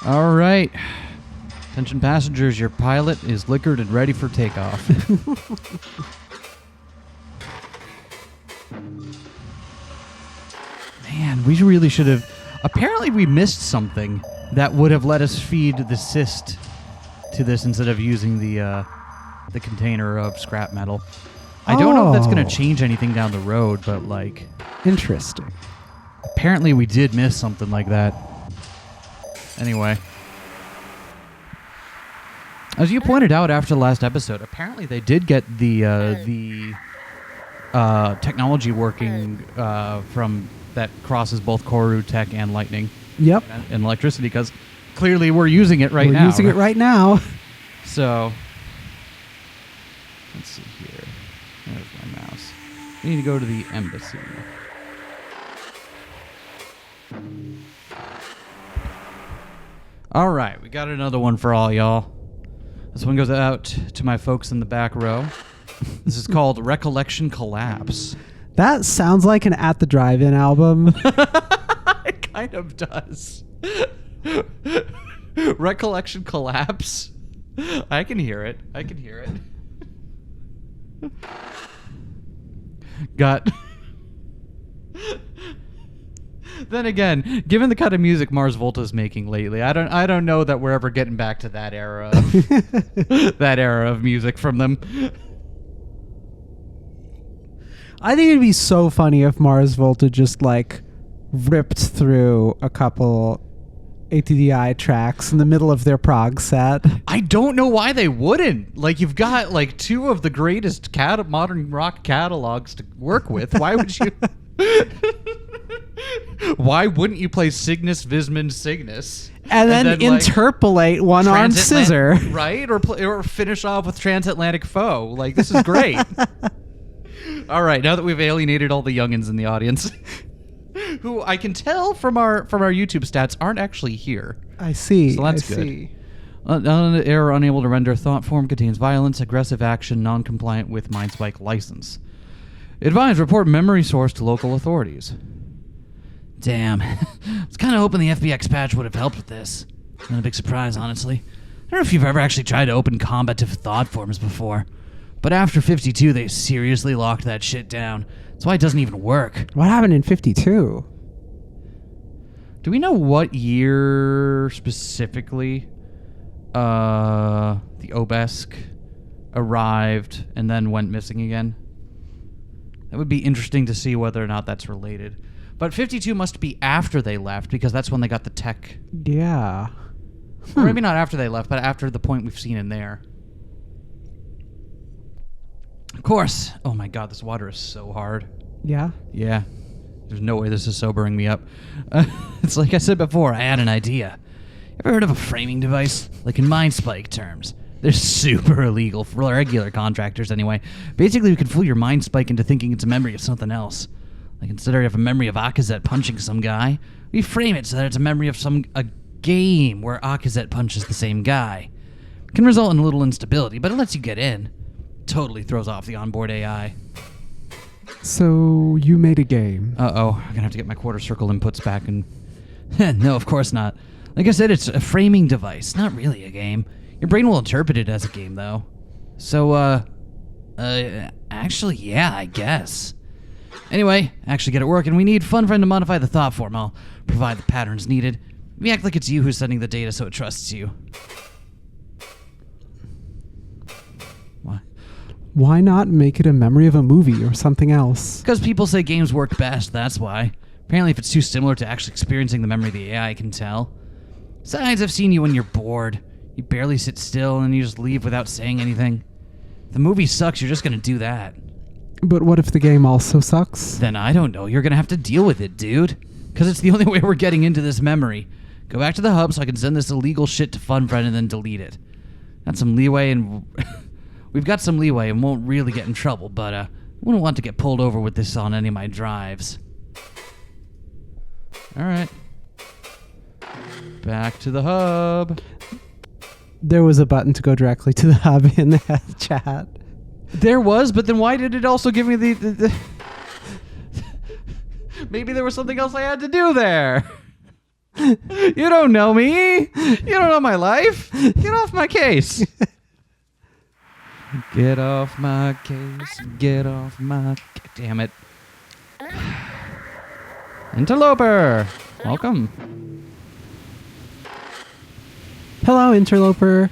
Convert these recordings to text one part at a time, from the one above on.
All right. Attention passengers, your pilot is liquored and ready for takeoff. Man, we really should have... Apparently we missed something that would have let us feed the cyst to this instead of using the container of scrap metal. I don't know if that's going to change anything down the road, but like... Interesting. Apparently we did miss something like that. Anyway. As you pointed out after the last episode, apparently they did get the technology working from that crosses both corru tech and lightning. Yep. And electricity, because clearly we're using it right now. We're using it right now. So, let's see here. There's my mouse. We need to go to the embassy. All right, we got another one for all y'all. This one goes out to my folks in the back row. This is called Recollection Collapse. That sounds like an At the Drive-In album. It kind of does. Recollection Collapse. I can hear it. Got... Then again, given the kind of music Mars Volta's making lately, I don't know that we're ever getting back to that era of music from them. I think it'd be so funny if Mars Volta just like ripped through a couple ATDI tracks in the middle of their prog set. I don't know why they wouldn't. Like, you've got like two of the greatest modern rock catalogs to work with. Why would you? Why wouldn't you play Cygnus, Vismund, Cygnus? And then interpolate like, one-armed scissor. Right? Or finish off with Transatlantic Foe. Like, this is great. All right, now that we've alienated all the youngins in the audience, who I can tell from our YouTube stats aren't actually here. I see. So that's good. Error unable to render thought form contains violence, aggressive action, non-compliant with MindSpike license. Advise report memory source to local authorities. Damn. I was kind of hoping the FBX patch would have helped with this. Not a big surprise, honestly. I don't know if you've ever actually tried to open combative thought forms before, but after 52, they seriously locked that shit down. That's why it doesn't even work. What happened in 52? Do we know what year specifically the Obesk arrived and then went missing again? That would be interesting to see whether or not that's related. But 52 must be after they left, because that's when they got the tech. Yeah. Or maybe not after they left, but after the point we've seen in there. Of course. Oh my god, this water is so hard. Yeah? Yeah. There's no way this is sobering me up. It's like I said before, I had an idea. Ever heard of a framing device? Like in MindSpike terms. They're super illegal for regular contractors anyway. Basically, you can fool your MindSpike into thinking it's a memory of something else. Like instead of a memory of Akazet punching some guy, we frame it so that it's a memory of a game where Akazet punches the same guy. It can result in a little instability, but it lets you get in. Totally throws off the onboard AI. So you made a game. Uh-oh, I'm gonna have to get my quarter circle inputs back and... No, of course not. Like I said, it's a framing device, not really a game. Your brain will interpret it as a game, though. So, actually, yeah, I guess. Anyway, actually get it working. We need FunFriend to modify the thought form. I'll provide the patterns needed. We act like it's you who's sending the data so it trusts you. Why? Why not make it a memory of a movie or something else? Because people say games work best, that's why. Apparently if it's too similar to actually experiencing the memory of the AI, I can tell. Besides, I've seen you when you're bored. You barely sit still and you just leave without saying anything. If the movie sucks, you're just gonna do that. But what if the game also sucks? Then I don't know. You're gonna have to deal with it, dude. Because it's the only way we're getting into this memory. Go back to the hub so I can send this illegal shit to FunFriend and then delete it. Got some leeway and... We've got some leeway and won't really get in trouble, but I wouldn't want to get pulled over with this on any of my drives. Alright. Back to the hub. There was a button to go directly to the hub in the chat. There was, but then why did it also give me the... Maybe there was something else I had to do there. You don't know me. You don't know my life. Get off my case. Get off my case. Get off my... Damn it. Interloper. Welcome. Hello, Interloper.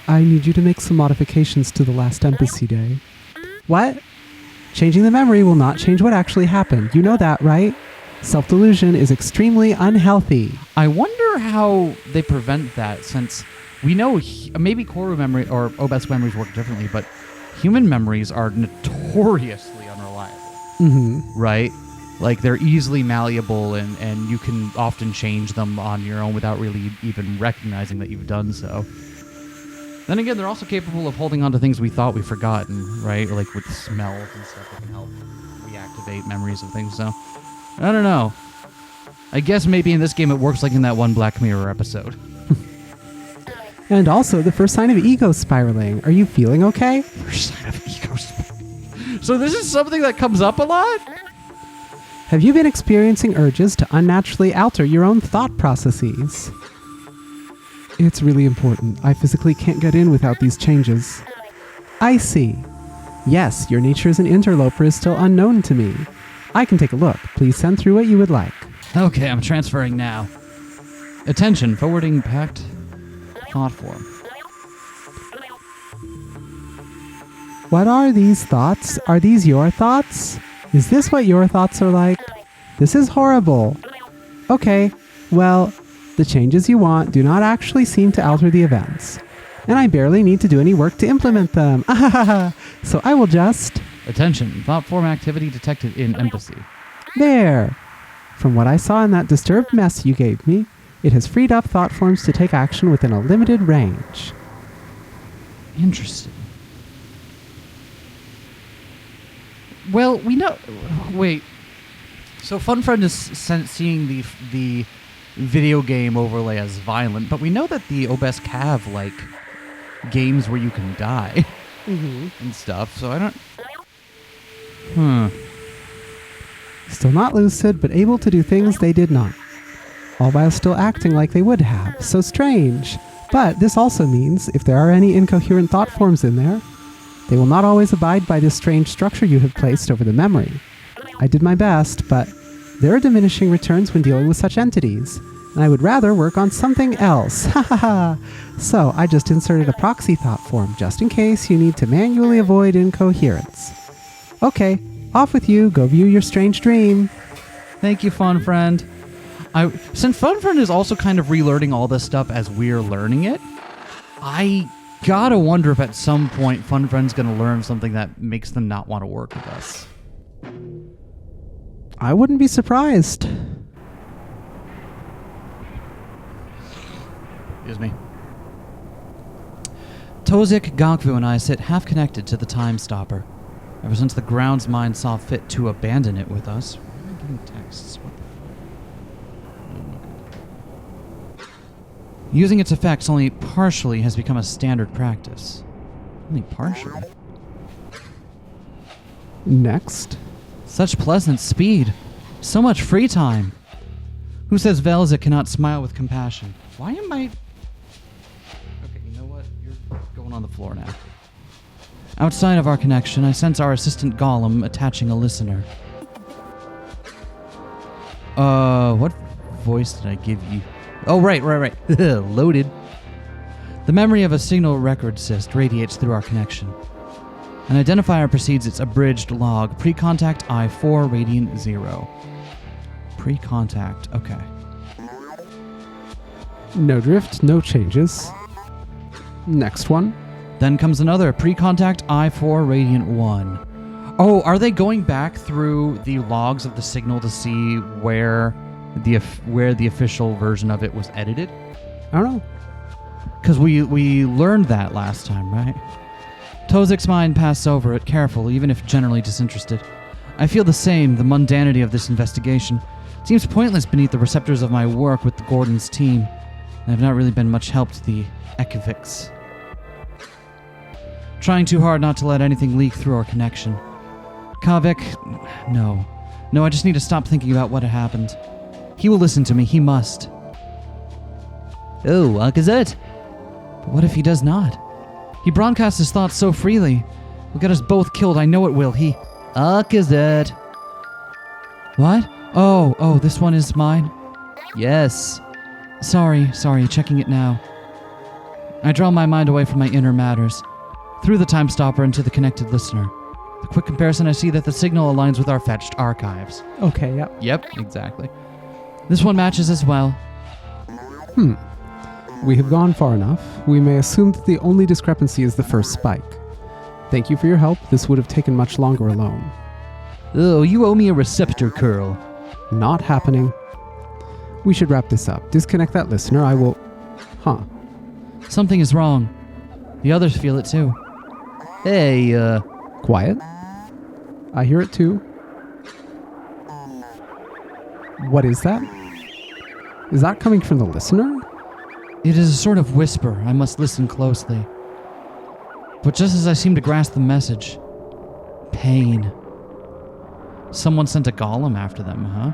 I need you to make some modifications to the last embassy day. What? Changing the memory will not change what actually happened. You know that, right? Self-delusion is extremely unhealthy. I wonder how they prevent that, since we know maybe corru memory or Obeski memories work differently, but human memories are notoriously unreliable. Mm-hmm. Right? Like, they're easily malleable, and you can often change them on your own without really even recognizing that you've done so. Then again, they're also capable of holding on to things we thought we've forgotten, right? Or like with smells and stuff that can help reactivate memories of things. So, I don't know. I guess maybe in this game it works like in that one Black Mirror episode. And also, the first sign of ego spiraling. Are you feeling okay? First sign of ego spiraling. So this is something that comes up a lot? Have you been experiencing urges to unnaturally alter your own thought processes? It's really important. I physically can't get in without these changes. I see. Yes, your nature as an interloper is still unknown to me. I can take a look. Please send through what you would like. Okay, I'm transferring now. Attention, forwarding packed thought form. What are these thoughts? Are these your thoughts? Is this what your thoughts are like? This is horrible. Okay, well, the changes you want do not actually seem to alter the events. And I barely need to do any work to implement them. So I will just... Attention, thought form activity detected in embassy. There. From what I saw in that disturbed mess you gave me, it has freed up thought forms to take action within a limited range. Interesting. Well, we know... Wait. So FunFriend is seeing the video game overlay as violent, but we know that the Obeski have, like, games where you can die and stuff, so I don't... Still not lucid, but able to do things they did not. All while still acting like they would have. So strange. But this also means, if there are any incoherent thought forms in there, they will not always abide by this strange structure you have placed over the memory. I did my best, but there are diminishing returns when dealing with such entities, and I would rather work on something else. So I just inserted a proxy thought form, just in case you need to manually avoid incoherence. Okay, off with you. Go view your strange dream. Thank you, FunFriend. Since FunFriend is also kind of relearning all this stuff as we're learning it, I gotta wonder if at some point FunFriend's gonna learn something that makes them not want to work with us. I wouldn't be surprised. Excuse me. Tozik, Gakvu, and I sit half-connected to the Time Stopper. Ever since the ground's mind saw fit to abandon it with us. Where am I getting texts? What the... Using its effects only partially has become a standard practice. Only partially? Next. Such pleasant speed. So much free time. Who says Velza cannot smile with compassion? Why am I... Okay, you know what? You're going on the floor now. Outside of our connection, I sense our assistant golem attaching a listener. What voice did I give you? Oh, right. Loaded. The memory of a signal record cyst radiates through our connection. An identifier precedes its abridged log, pre-contact I4 radiant 0. Pre-contact, okay. No drift, no changes. Next one. Then comes another, pre-contact I4 radiant 1. Oh, are they going back through the logs of the signal to see where the official version of it was edited? I don't know. Because we learned that last time, right? Tozik's mind passed over it, careful, even if generally disinterested. I feel the same, the mundanity of this investigation. It seems pointless beneath the receptors of my work with the Gordon's team. I have not really been much help to the Ekiviks. Trying too hard not to let anything leak through our connection. Kavik, no. No, I just need to stop thinking about what had happened. He will listen to me. He must. Oh, Gazette. But what if he does not? He broadcasts his thoughts so freely. He'll get us both killed. I know it will. He... Gazette. What? Oh, this one is mine? Yes. Sorry, checking it now. I draw my mind away from my inner matters, through the time stopper into the connected listener. The quick comparison, I see that the signal aligns with our fetched archives. Okay, yep. Yep, exactly. This one matches as well. We have gone far enough. We may assume that the only discrepancy is the first spike. Thank you for your help. This would have taken much longer alone. Oh, you owe me a receptor curl. Not happening. We should wrap this up. Disconnect that listener. I will... Something is wrong. The others feel it too. Hey, Quiet. I hear it too. What is that? Is that coming from the listener? It is a sort of whisper. I must listen closely. But just as I seem to grasp the message... Pain. Someone sent a golem after them, huh?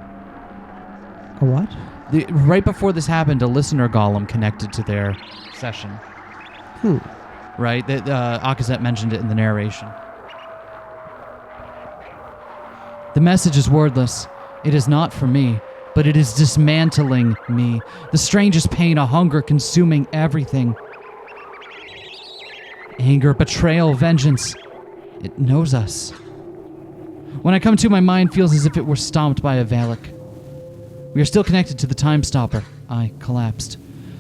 A what? Right before this happened, a listener golem connected to their session. Right? Akazet mentioned it in the narration. The message is wordless. It is not for me, but it is dismantling me. The strangest pain, a hunger consuming everything. Anger, betrayal, vengeance. It knows us. When I come to, my mind feels as if it were stomped by a Valak. We are still connected to the time stopper. I collapsed.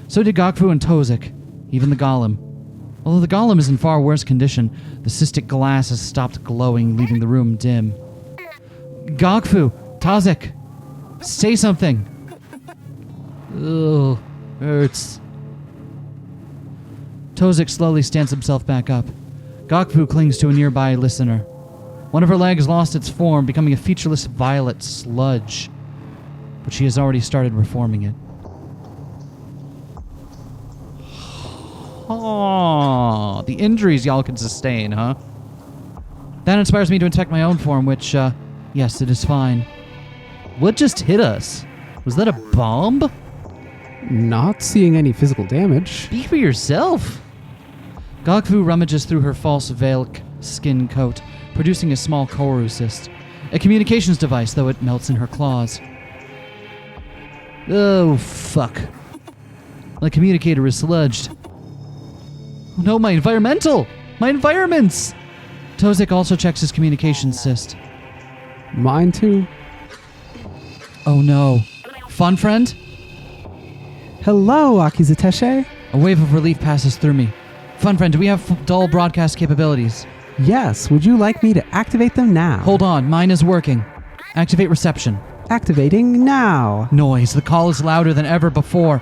So did Gokfu and Tozik, even the golem. Although the golem is in far worse condition, the cystic glass has stopped glowing, leaving the room dim. Gokfu, Tozik, say something. Ugh, hurts. Tozik slowly stands himself back up. Gokfu clings to a nearby listener. One of her legs lost its form, becoming a featureless violet sludge. But she has already started reforming it. Oh, the injuries y'all can sustain, huh? That inspires me to inspect my own form, which, yes, it is fine. What just hit us? Was that a bomb? Not seeing any physical damage. Speak for yourself. Gokfu rummages through her false Valak skin coat, producing a small corru cyst. A communications device, though it melts in her claws. Oh, fuck. My communicator is sludged. Oh no, my environmental! My environments! Tozik also checks his communications cyst. Mine too. Oh no. Fun friend? Hello, Akizateshe. A wave of relief passes through me. Fun friend, do we have dull broadcast capabilities? Yes, would you like me to activate them now? Hold on, mine is working. Activate reception. Activating now. Noise. The call is louder than ever before.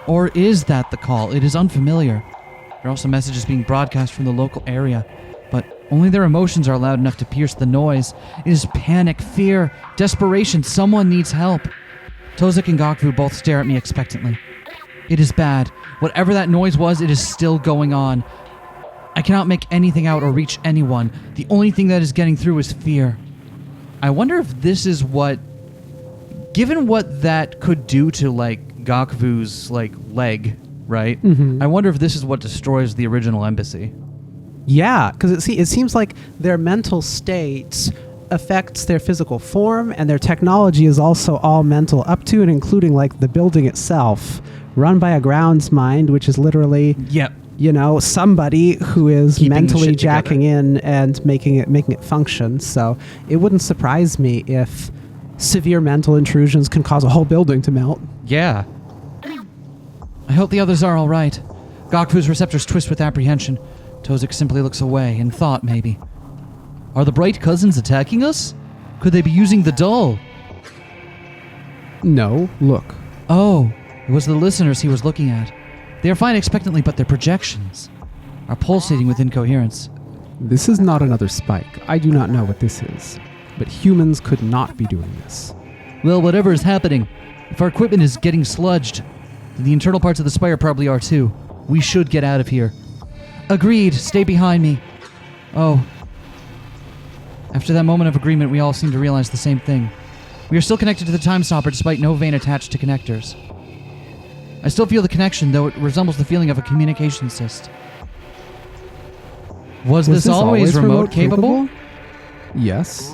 Or is that the call? It is unfamiliar. There are also messages being broadcast from the local area, but only their emotions are loud enough to pierce the noise. It is panic, fear, desperation. Someone needs help. Tozik and Gokfu both stare at me expectantly. It is bad. Whatever that noise was, it is still going on. I cannot make anything out or reach anyone. The only thing that is getting through is fear. I wonder if this is what... Given what that could do to, Gokfu's, leg, right? Mm-hmm. I wonder if this is what destroys the original embassy. Yeah, because it seems like their mental state affects their physical form, and their technology is also all mental, up to and including, the building itself, run by a grounds mind, which is literally... Yep. Somebody who is Keeping mentally jacking in and making it function. So it wouldn't surprise me if severe mental intrusions can cause a whole building to melt. Yeah. I hope the others are all right. Gokfu's receptors twist with apprehension. Tozik simply looks away, in thought, maybe. Are the bright cousins attacking us? Could they be using the doll? No, look. Oh, it was the listeners he was looking at. They are fine expectantly, but their projections are pulsating with incoherence. This is not another spike. I do not know what this is. But humans could not be doing this. Well, whatever is happening, if our equipment is getting sludged, then the internal parts of the spire probably are too. We should get out of here. Agreed. Stay behind me. Oh. After that moment of agreement, we all seem to realize the same thing. We are still connected to the time stopper despite no vein attached to connectors. I still feel the connection, though it resembles the feeling of a communication cyst. Was this always remote capable? Yes.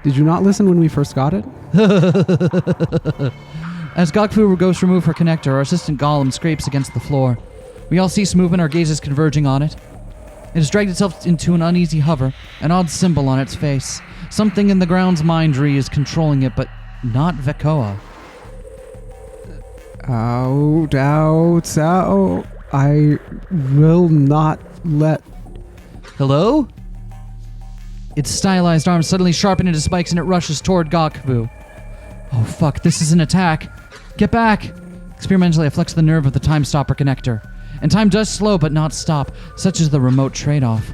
Did you not listen when we first got it? As Gokfu goes to remove her connector, our assistant golem scrapes against the floor. We all cease movement, our gazes converging on it. It has dragged itself into an uneasy hover, an odd symbol on its face. Something in the ground's mindry is controlling it, but not Vekoa. Ow. I will not let... Hello? Its stylized arms suddenly sharpen into spikes and it rushes toward Gokfu. Oh fuck, this is an attack. Get back! Experimentally, I flex the nerve of the time stopper connector. And time does slow but not stop, such is the remote trade-off.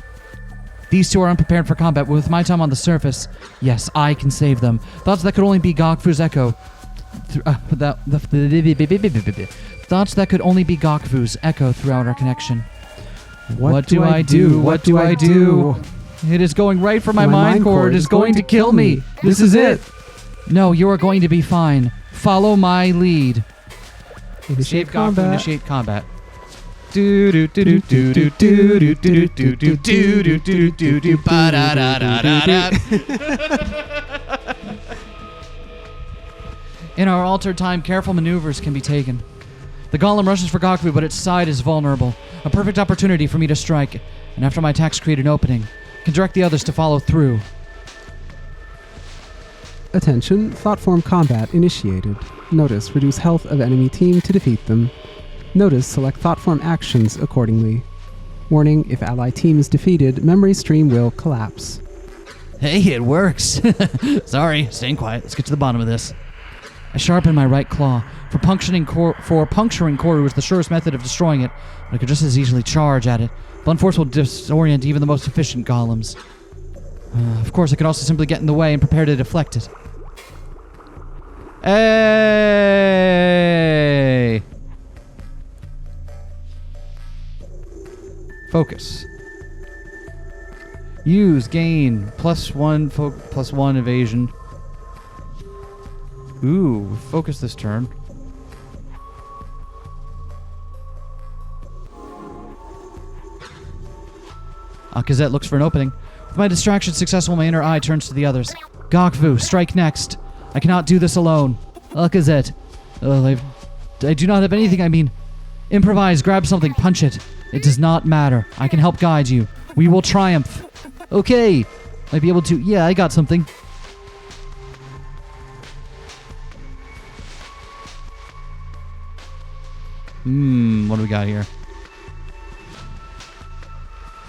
These two are unprepared for combat, but with my time on the surface, yes, I can save them. Thoughts that could only be Gokfu's echo. Thoughts that could only be Gokfu's echo throughout our connection. What do I do? What do I do? It is going right for my mind core. It is going to kill me. This is it. No, you are going to be fine. Follow my lead. Initiate combat. Initiate combat. Do do do do do do do do do do do do do do ba da da da da. In our altered time, careful maneuvers can be taken. The golem rushes for Gokfu, but its side is vulnerable. A perfect opportunity for me to strike, and after my attacks create an opening, I can direct the others to follow through. Attention, thought form combat initiated. Notice, reduce health of enemy team to defeat them. Notice, select thought form actions accordingly. Warning, if ally team is defeated, memory stream will collapse. Hey, it works. Sorry, staying quiet. Let's get to the bottom of this. I sharpen my right claw. For puncturing corru is the surest method of destroying it, but I could just as easily charge at it. Blunt force will disorient even the most efficient golems. Of course, I could also simply get in the way and prepare to deflect it. Hey! Focus. Use gain +1 evasion. Ooh, focus this turn. Akazet looks for an opening. With my distraction successful, my inner eye turns to the others. Gokfu, strike next. I cannot do this alone. Akazet. I do not have anything, I mean. Improvise, grab something, punch it. It does not matter. I can help guide you. We will triumph. Okay. Might be able to... Yeah, I got something. What do we got here?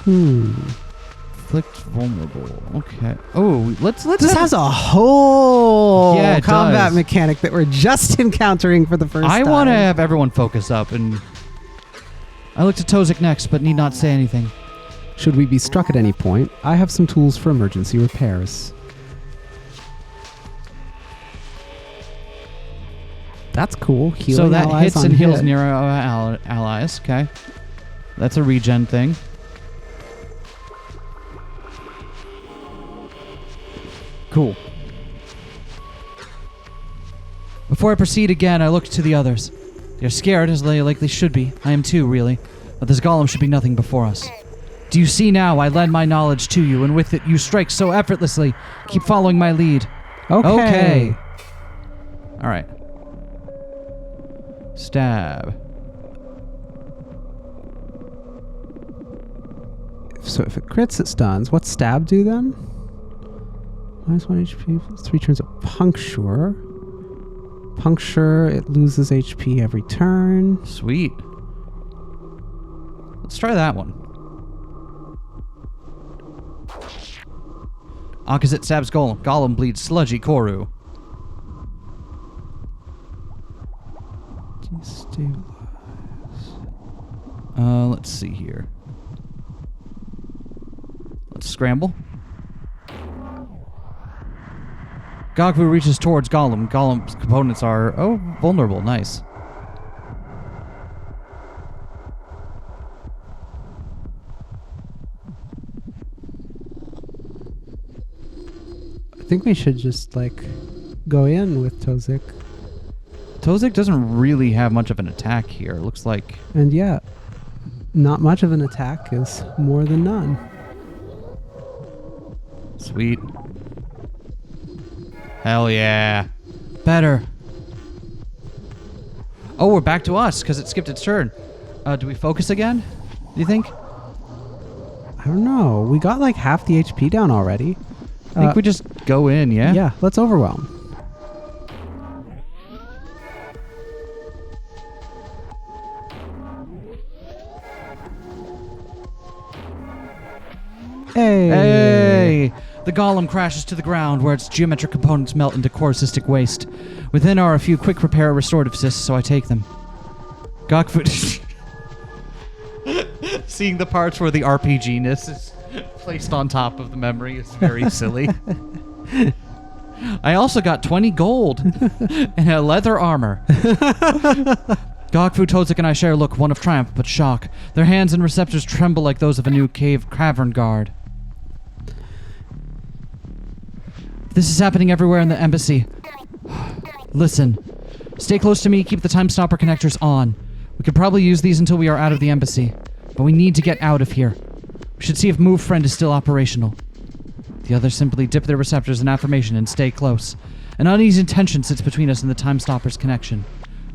Inflict vulnerable. Okay. Oh, let's. This has a whole Yeah, it combat does. mechanic that we're just encountering for the first time. I want to have everyone focus up, and I look to Tozik next, but need not say anything. Should we be struck at any point, I have some tools for emergency repairs. That's cool. Healing So that allies hits on and heals hit. near allies. Okay, that's a regen thing. Cool. Before I proceed again, I look to the others. They are scared, as they likely should be. I am too, really. But this golem should be nothing before us. Do you see now? I lend my knowledge to you, and with it you strike so effortlessly. Keep following my lead. Okay. All right. Stab. So if it crits, it stuns. What's stab do then? -1 HP, 3 turns of puncture. Puncture, it loses HP every turn. Sweet. Let's try that one. Opposite stabs golem. Golem bleeds sludgy corru. Destabilize. Let's see here. Let's scramble. Gokfu reaches towards Golem. Golem's components are, vulnerable. Nice. think we should just, go in with Tozik. Tozik doesn't really have much of an attack here. It looks like... And yeah, not much of an attack is more than none. Sweet. Hell yeah. Better. Oh, we're back to us because it skipped its turn. Do we focus again? Do you think? I don't know. We got half the HP down already. I think we just go in, yeah? Yeah, let's overwhelm. Hey! The golem crashes to the ground where its geometric components melt into core cystic waste. Within are a few quick repair restorative cysts, so I take them. Gokfu... Seeing the parts where the RPG-ness is placed on top of the memory is very silly. I also got 20 gold and a leather armor. Gokfu, Tozik, and I share a look, one of triumph but shock. Their hands and receptors tremble like those of a new cavern guard. This is happening everywhere in the embassy. Listen. Stay close to me, keep the time stopper connectors on. We could probably use these until we are out of the embassy. But we need to get out of here. We should see if Move Friend is still operational. The others simply dip their receptors in affirmation and stay close. An uneasy tension sits between us and the time stopper's connection,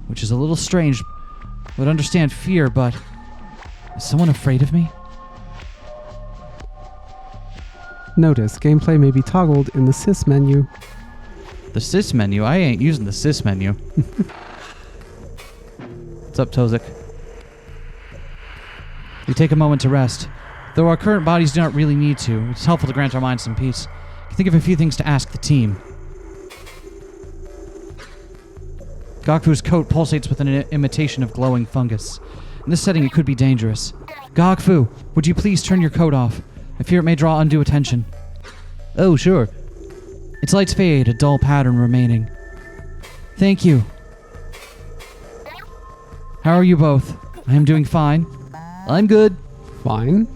which is a little strange. I would understand fear, but... Is someone afraid of me? Notice, gameplay may be toggled in the sys menu. The sys menu? I ain't using the sys menu. What's up, Tozik? We take a moment to rest. Though our current bodies do not really need to, it's helpful to grant our minds some peace. I can think of a few things to ask the team. Gokfu's coat pulsates with an imitation of glowing fungus. In this setting, it could be dangerous. Gokfu, would you please turn your coat off? I fear it may draw undue attention. Oh, sure. Its lights fade, a dull pattern remaining. Thank you. How are you both? I am doing fine. I'm good. Fine.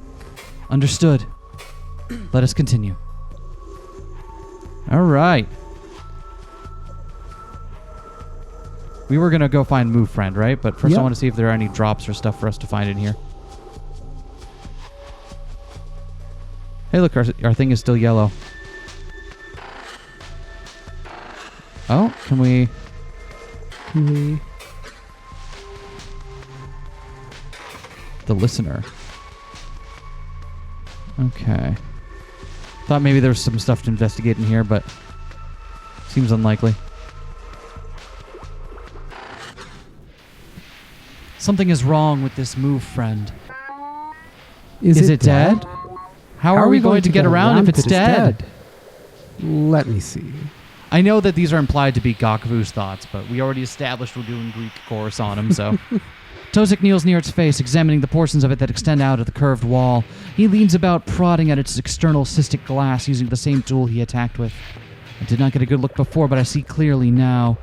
Understood. Let us continue. All right. We were going to go find Move Friend, right? But first I want to see if there are any drops or stuff for us to find in here. Hey, look, our thing is still yellow. Oh, can we... The listener. Okay. Thought maybe there was some stuff to investigate in here, but seems unlikely. Something is wrong with this Move Friend. Is it dead? How are we going to get around if it's dead? Let me see. I know that these are implied to be Gokfu's thoughts, but we already established we're doing Greek chorus on him, so... Tozik kneels near its face, examining the portions of it that extend out of the curved wall. He leans about, prodding at its external cystic glass using the same tool he attacked with. I did not get a good look before, but I see clearly now.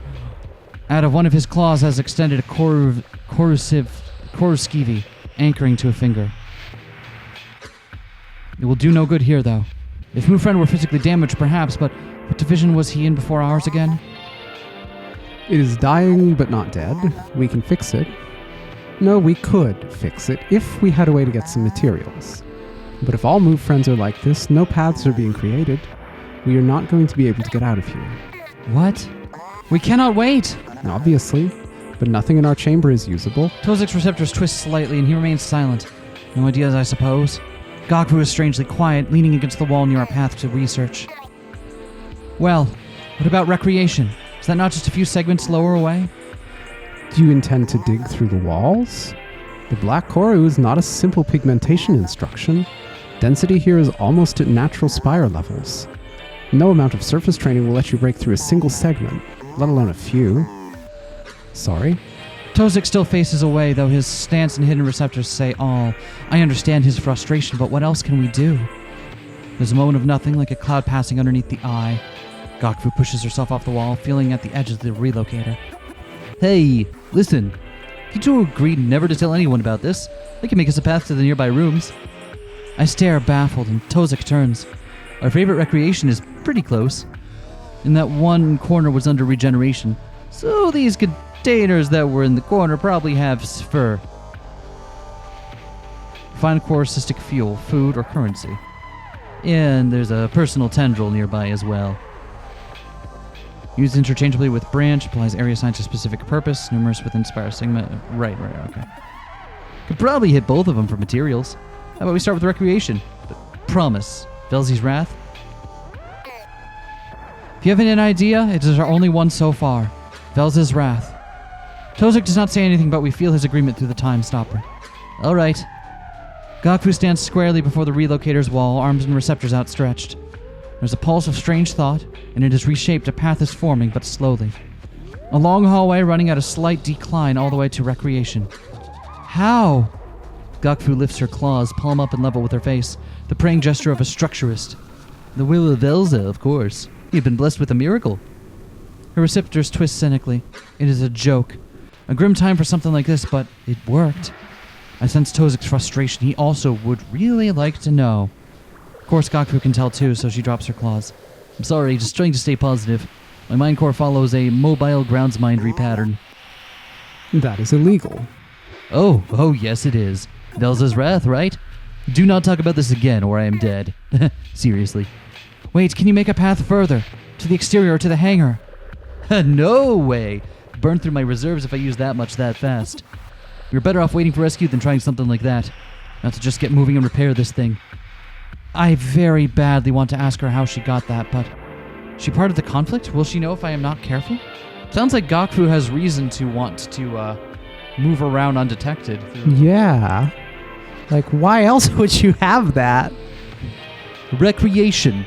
Out of one of his claws has extended a corruskivi, anchoring to a finger. It will do no good here, though. If Move Friend were physically damaged, perhaps, but what division was he in before ours again? It is dying, but not dead. We can fix it. No, we could fix it if we had a way to get some materials. But if all Move Friends are like this, no paths are being created. We are not going to be able to get out of here. What? We cannot wait! Obviously, but nothing in our chamber is usable. Tozik's receptors twist slightly and he remains silent. No ideas, I suppose. Gokfu is strangely quiet, leaning against the wall near our path to research. Well, what about recreation? Is that not just a few segments lower away? Do you intend to dig through the walls? The black corru is not a simple pigmentation instruction. Density here is almost at natural spire levels. No amount of surface training will let you break through a single segment, let alone a few. Sorry. Tozik still faces away, though his stance and hidden receptors say all. I understand his frustration, but what else can we do? There's a moment of nothing, like a cloud passing underneath the eye. Gokfu pushes herself off the wall, feeling at the edge of the relocator. Hey, listen. You two agreed never to tell anyone about this. They can make us a path to the nearby rooms. I stare, baffled, and Tozik turns. Our favorite recreation is pretty close. and that one corner was under regeneration. So these containers that were in the corner probably have fur. Find core cystic fuel, food, or currency. And there's a personal tendril nearby as well. Used interchangeably with branch, applies area assigned to specific purpose, numerous with inspire sigma. Right, okay. Could probably hit both of them for materials. How about we start with recreation? But promise, Velzy's Wrath? If you have an idea, it is our only one so far. Velzy's Wrath. Tozik does not say anything, but we feel his agreement through the time stopper. Alright. Gakfu stands squarely before the relocator's wall, arms and receptors outstretched. There's a pulse of strange thought, and it is reshaped. A path is forming, but slowly. A long hallway running at a slight decline all the way to recreation. How? Gakfu lifts her claws, palm up and level with her face, the praying gesture of a structurist. The will of Velza, of course. You've been blessed with a miracle. Her receptors twist cynically. It is a joke. A grim time for something like this, but it worked. I sense Tozik's frustration. He also would really like to know. Of course, Gakfu can tell too, so she drops her claws. I'm sorry, just trying to stay positive. My mind core follows a mobile grounds mindery pattern. That is illegal. Oh, yes it is. Velza's Wrath, right? Do not talk about this again, or I am dead. Seriously. Wait, can you make a path further? To the exterior or to the hangar? No way! Burn through my reserves if I use that much that fast. You're better off waiting for rescue than trying something like that. Not to just get moving and repair this thing. I very badly want to ask her how she got that, but... She part of the conflict? Will she know if I am not careful? Sounds like Gakfu has reason to want to, move around undetected. Yeah. Like, why else would you have that? Recreation.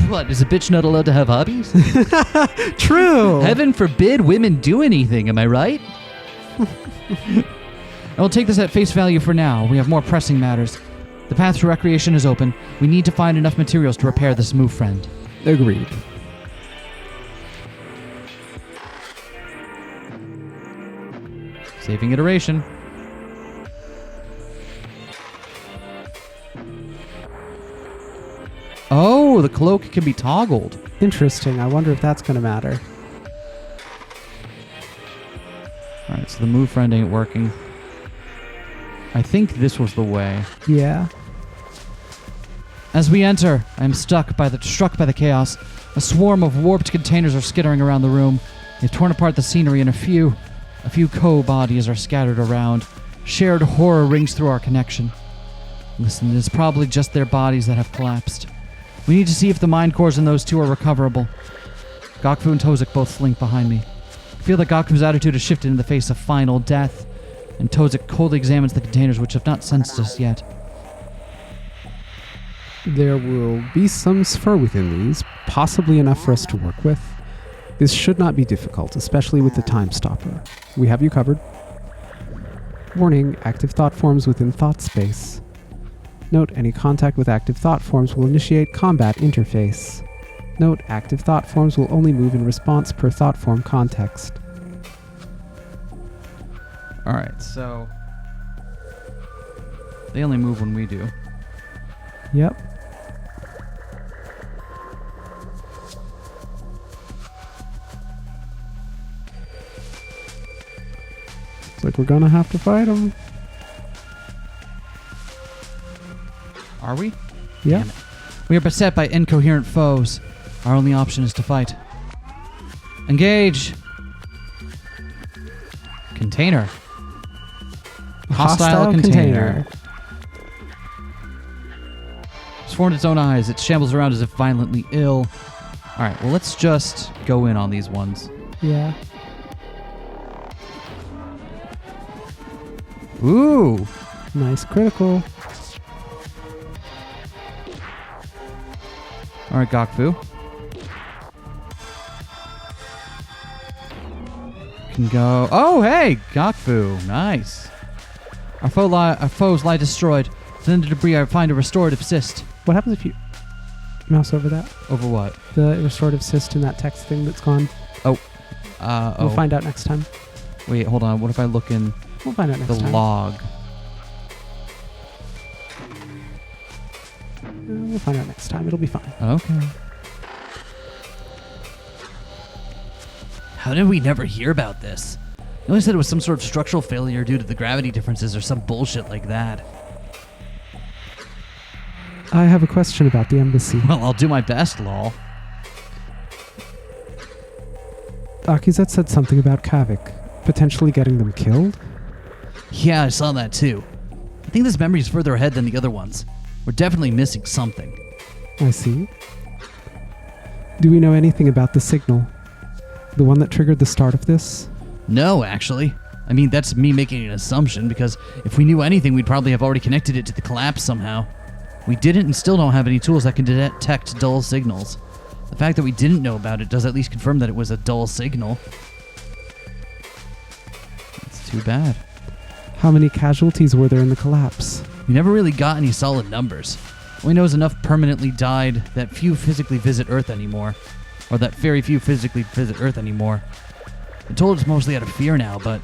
What, is a bitch not allowed to have hobbies? True. Heaven forbid women do anything, am I right? I will take this at face value for now. We have more pressing matters. The path to recreation is open. We need to find enough materials to repair this move friend. Agreed. Saving iteration. Oh, the cloak can be toggled. Interesting. I wonder if that's going to matter. Alright, so the move friend ain't working. I think this was the way. Yeah. As we enter, I am struck by the chaos. A swarm of warped containers are skittering around the room. They've torn apart the scenery, and a few bodies are scattered around. Shared horror rings through our connection. Listen, it is probably just their bodies that have collapsed. We need to see if the mind cores in those two are recoverable. Gakfu and Tozik both slink behind me. I feel that Gakfu's attitude has shifted in the face of final death, and Tozik coldly examines the containers which have not sensed us yet. There will be some sphere within these, possibly enough for us to work with. This should not be difficult, especially with the time stopper. We have you covered. Warning, active thought forms within thought space. Note, any contact with active thought forms will initiate combat interface. Note, active thought forms will only move in response per thought form context. Alright, so... They only move when we do. Yep. Looks like we're gonna have to fight them. Are we? Yeah. Damn it. We are beset by incoherent foes. Our only option is to fight. Engage! Container. Hostile container. It's formed its own eyes. It shambles around as if violently ill. Alright, well let's just go in on these ones. Yeah. Ooh! Nice critical. Alright, Gakfu. Can go... Oh, hey! Gakfu. Nice. Our foes lie destroyed. Within the debris I find a restorative cyst. What happens if you mouse over that? Over what? The restorative cyst in that text thing that's gone. We'll We'll find out next time. Wait, hold on. What if I look in We'll find out next the time. log? We'll find out next time. It'll be fine. Okay. How did we never hear about this? They only said it was some sort of structural failure due to the gravity differences or some bullshit like that. I have a question about the embassy. Well, I'll do my best, lol. Akizet said something about Kavik, potentially getting them killed? Yeah, I saw that too. I think this memory is further ahead than the other ones. We're definitely missing something. I see. Do we know anything about the signal? The one that triggered the start of this? No, actually. I mean, that's me making an assumption, because if we knew anything, we'd probably have already connected it to the collapse somehow. We didn't and still don't have any tools that can detect dull signals. The fact that we didn't know about it does at least confirm that it was a dull signal. That's too bad. How many casualties were there in the collapse? We never really got any solid numbers. All we know is enough permanently died that few physically visit Earth anymore. Or that very few physically visit Earth anymore. We're told it's mostly out of fear now, but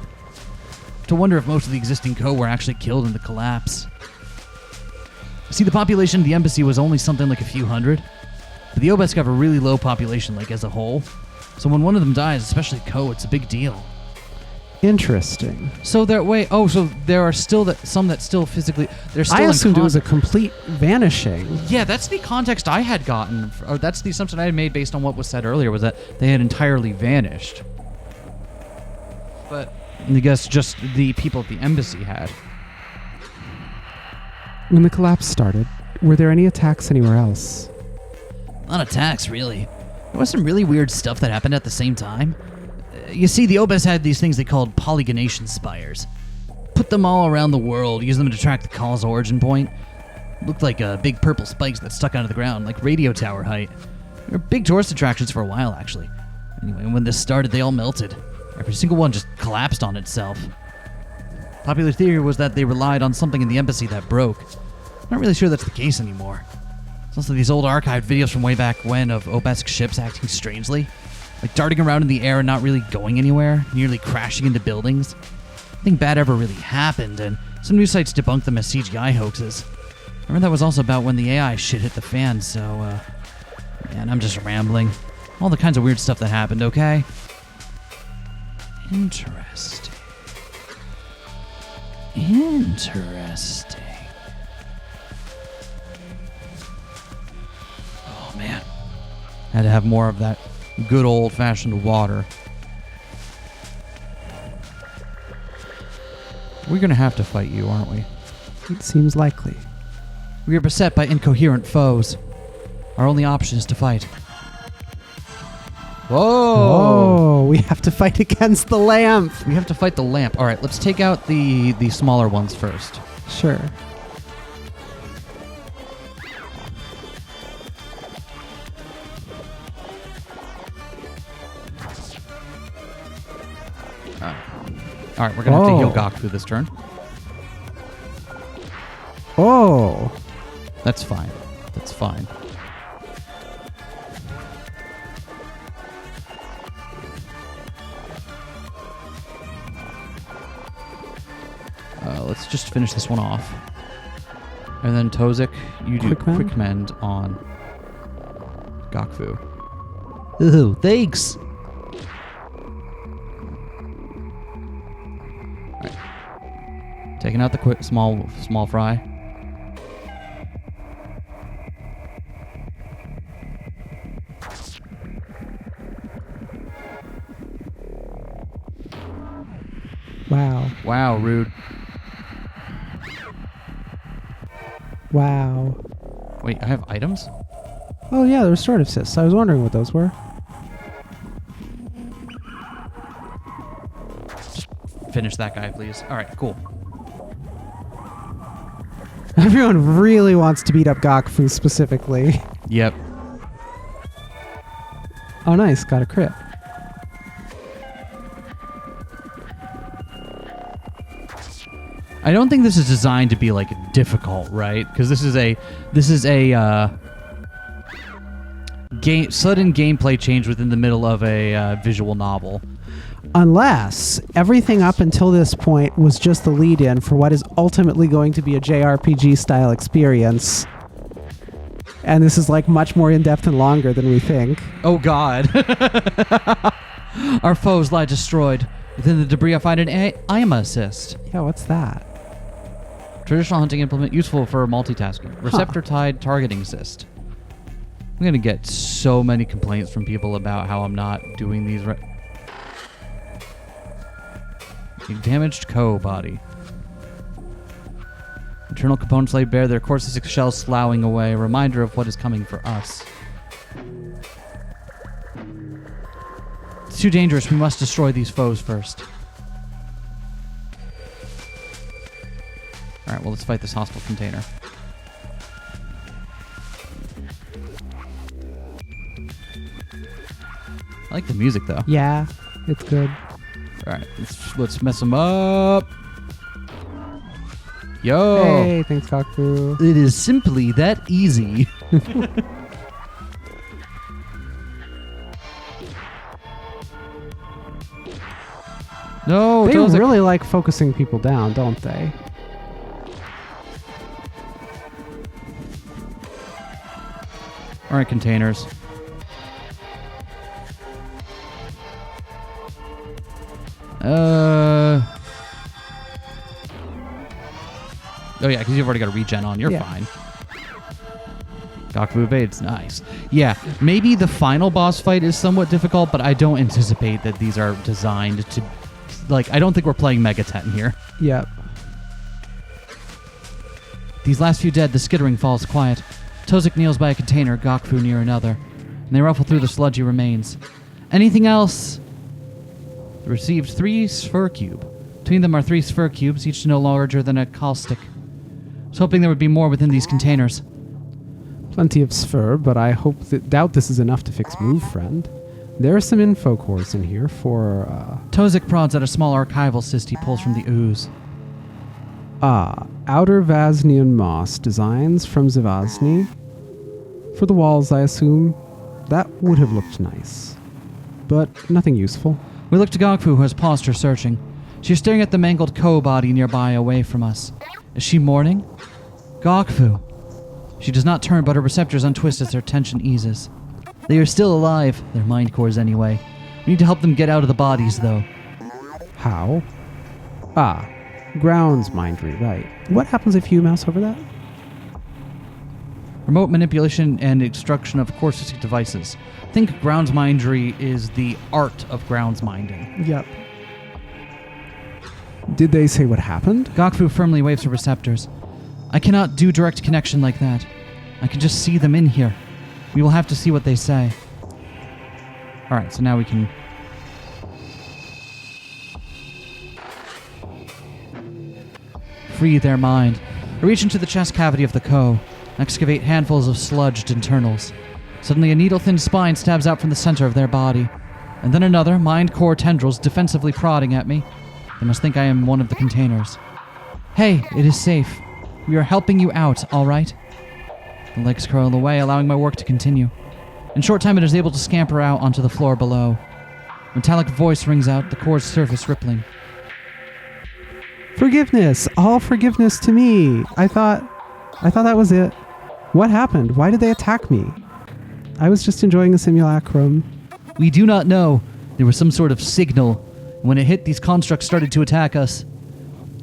to wonder if most of the existing Co were actually killed in the collapse. See, the population of the embassy was only something like a few hundred, but the Obeski have a really low population, like as a whole. So when one of them dies, especially Co, it's a big deal. Interesting. So so there are still some that still physically they're still. I assumed it was a complete vanishing. Yeah, that's the context I had gotten, or that's the assumption I had made based on what was said earlier, was that they had entirely vanished. But I guess just the people at the embassy had. When the collapse started, were there any attacks anywhere else? Not attacks, really. There was some really weird stuff that happened at the same time. You see, the Obes had these things they called polygonation spires. Put them all around the world, use them to track the call's origin point. Looked like big purple spikes that stuck out of the ground, like radio tower height. They were big tourist attractions for a while, actually. Anyway, when this started, they all melted. Every single one just collapsed on itself. Popular theory was that they relied on something in the embassy that broke. I'm not really sure that's the case anymore. It's also these old archived videos from way back when of Obesk ships acting strangely. Like darting around in the air and not really going anywhere, nearly crashing into buildings. Nothing bad ever really happened, and some news sites debunked them as CGI hoaxes. I heard that was also about when the AI shit hit the fan, so, man, I'm just rambling. All the kinds of weird stuff that happened, okay? Interesting. Oh, man. Had to have more of that good old-fashioned water. We're gonna have to fight you, aren't we? It seems likely. We are beset by incoherent foes. Our only option is to fight. Whoa! Oh, we have to fight against the lamp. We have to fight the lamp. All right, let's take out the smaller ones first. Sure. All right, we're gonna have to heal Gokfu this turn. Oh. That's fine. That's fine. Let's just finish this one off. And then Tozik, you do quick mend on Gokfu. Ooh, thanks! Alright. Taking out the quick small fry. Wow. Wow, rude. Wow. Wait, I have items? Oh yeah, the restorative cysts. I was wondering what those were. Just finish that guy, please. Alright, cool. Everyone really wants to beat up Gokfu specifically. Yep. Oh nice, got a crit. I don't think this is designed to be like difficult, right? Because this is a sudden gameplay change within the middle of a visual novel. Unless everything up until this point was just the lead-in for what is ultimately going to be a JRPG style experience. And this is like much more in-depth and longer than we think. Oh god. Our foes lie destroyed. Within the debris I find an IMA assist. Yeah, what's that? Traditional hunting implement useful for multitasking. Receptor-tied targeting assist. I'm going to get so many complaints from people about how I'm not doing these right. Damaged body. Internal components lay bare, their corsic shells sloughing away, a reminder of what is coming for us. It's too dangerous. We must destroy these foes first. Alright, well, let's fight this hostile container. I like the music, though. Yeah, it's good. Alright, let's mess them up. Yo! Hey, thanks, Kaku. It is simply that easy. No, They really like focusing people down, don't they? Alright, containers. Oh yeah, because you've already got a regen on. You're fine. Gakubu evades. Nice. Yeah, maybe the final boss fight is somewhat difficult, but I don't anticipate that these are designed to... Like, I don't think we're playing Megaten here. Yep. These last few dead, the skittering falls quiet. Tozik kneels by a container, Gakubu near another, and they ruffle through the sludgy remains. Anything else? They received 3 sphere cube. Between them are 3 sphere cubes, each no larger than a caustic. I was hoping there would be more within these containers. Plenty of sphere, but I doubt this is enough to fix Move Friend. There are some info cores in here for, Tozik prods at a small archival cyst he pulls from the ooze. Outer Vasnian moss designs from Zavasni. For the walls, I assume. That would have looked nice. But nothing useful. We look to Gakubu, who has paused her searching. She's staring at the mangled body nearby, away from us. Is she mourning? Gakubu. She does not turn, but her receptors untwist as their tension eases. They are still alive, their mind cores anyway. We need to help them get out of the bodies, though. How? Grounds mindery, right. What happens if you mouse over that? Remote manipulation and extraction of corsic devices. Think grounds mindery is the art of grounds minding. Yep. Did they say what happened? Gakubu firmly waves her receptors. I cannot do direct connection like that. I can just see them in here. We will have to see what they say. Alright, so now we can... free their mind. I reach into the chest cavity of the and excavate handfuls of sludged internals. Suddenly a needle-thin spine stabs out from the center of their body. And then another, mind core tendrils defensively prodding at me. They must think I am one of the containers. Hey, it is safe. We are helping you out, all right? The legs curl away, allowing my work to continue. In short time, it is able to scamper out onto the floor below. Metallic voice rings out, the core's surface rippling. Forgiveness! All forgiveness to me! I thought that was it. What happened? Why did they attack me? I was just enjoying a simulacrum. We do not know. There was some sort of signal. When it hit, these constructs started to attack us.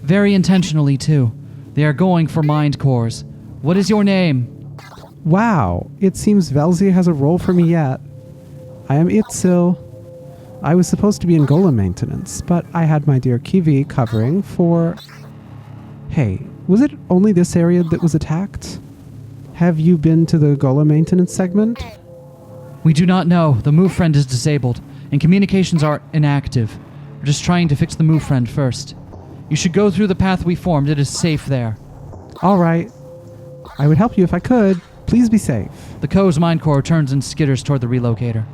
Very intentionally, too. They are going for mind cores. What is your name? Wow, it seems Velzi has a role for me yet. I am Itzil. I was supposed to be in Golem maintenance, but I had my dear Kiwi covering for... Hey, was it only this area that was attacked? Have you been to the Golem maintenance segment? We do not know. The move friend is disabled, and communications are inactive. We're just trying to fix the move friend first. You should go through the path we formed. It is safe there. All right. I would help you if I could. Please be safe. The Ko's mind core turns and skitters toward the relocator.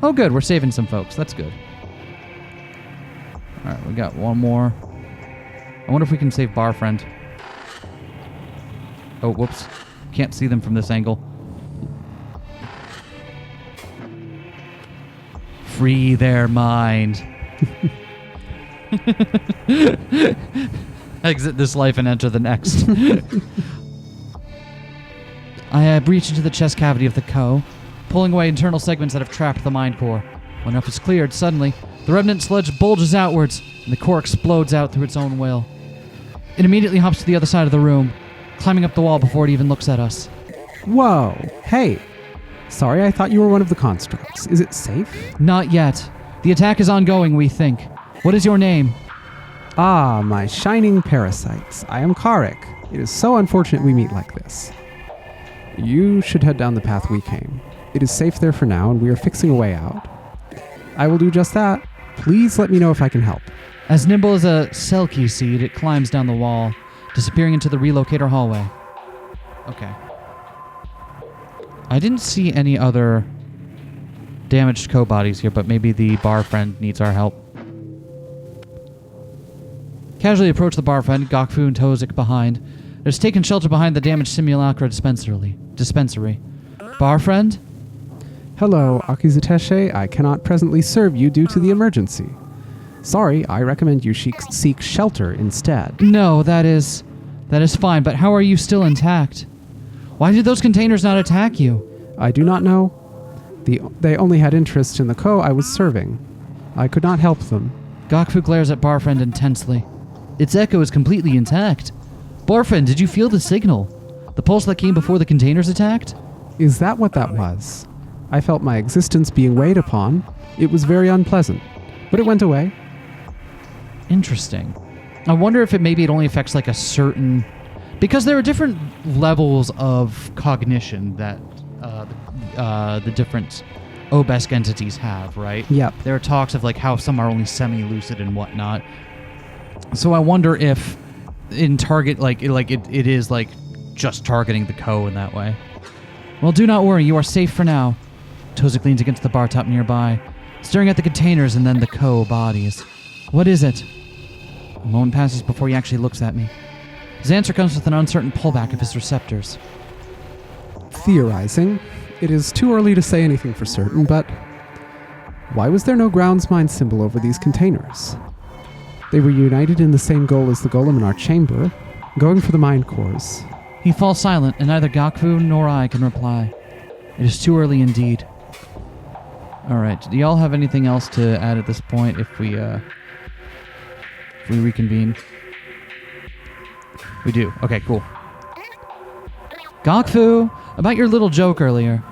Oh, good. We're saving some folks. That's good. All right, we got one more. I wonder if we can save Bar Friend. Oh, whoops. Can't see them from this angle. Free their mind. Exit this life and enter the next. I breach into the chest cavity of the pulling away internal segments that have trapped the mind core. When enough is cleared, suddenly, the remnant sludge bulges outwards, and the core explodes out through its own will. It immediately hops to the other side of the room, climbing up the wall before it even looks at us. Whoa. Hey. Sorry, I thought you were one of the constructs. Is it safe? Not yet. The attack is ongoing, we think. What is your name? Ah, my shining parasites. I am Karik. It is so unfortunate we meet like this. You should head down the path we came. It is safe there for now, and we are fixing a way out. I will do just that. Please let me know if I can help. As nimble as a selkie seed, it climbs down the wall, disappearing into the relocator hallway. Okay. I didn't see any other damaged co-bodies here, but maybe the bar friend needs our help. Casually approach the bar friend, Gokfu and Tozik behind. It has taken shelter behind the damaged simulacra dispensary. Bar friend? Hello, Akizuteshe. I cannot presently serve you due to the emergency. Sorry, I recommend you seek shelter instead. No, that is fine, but how are you still intact? Why did those containers not attack you? I do not know. They only had interest in the co I was serving. I could not help them. Gokfu glares at Barfriend intensely. Its echo is completely intact. Barfriend, did you feel the signal? The pulse that came before the containers attacked? Is that what that was? I felt my existence being weighed upon. It was very unpleasant, but it went away. Interesting. I wonder if maybe it only affects like a certain... Because there are different levels of cognition that the different Obesk entities have, right? Yep. There are talks of like how some are only semi-lucid and whatnot. So I wonder if in target, it is like just targeting the co in that way. Well, do not worry. You are safe for now. Tozik leans against the bar top nearby, staring at the containers and then the co bodies. What is it? A moment passes before he actually looks at me. His answer comes with an uncertain pullback of his receptors. Theorizing. It is too early to say anything for certain, but why was there no grounds mind symbol over these containers? They were united in the same goal as the golem in our chamber, going for the mind cores. He falls silent, and neither Gokfu nor I can reply. It is too early indeed. Alright, do y'all have anything else to add at this point if we reconvene? We do. Okay, cool. Gokfu, about your little joke earlier.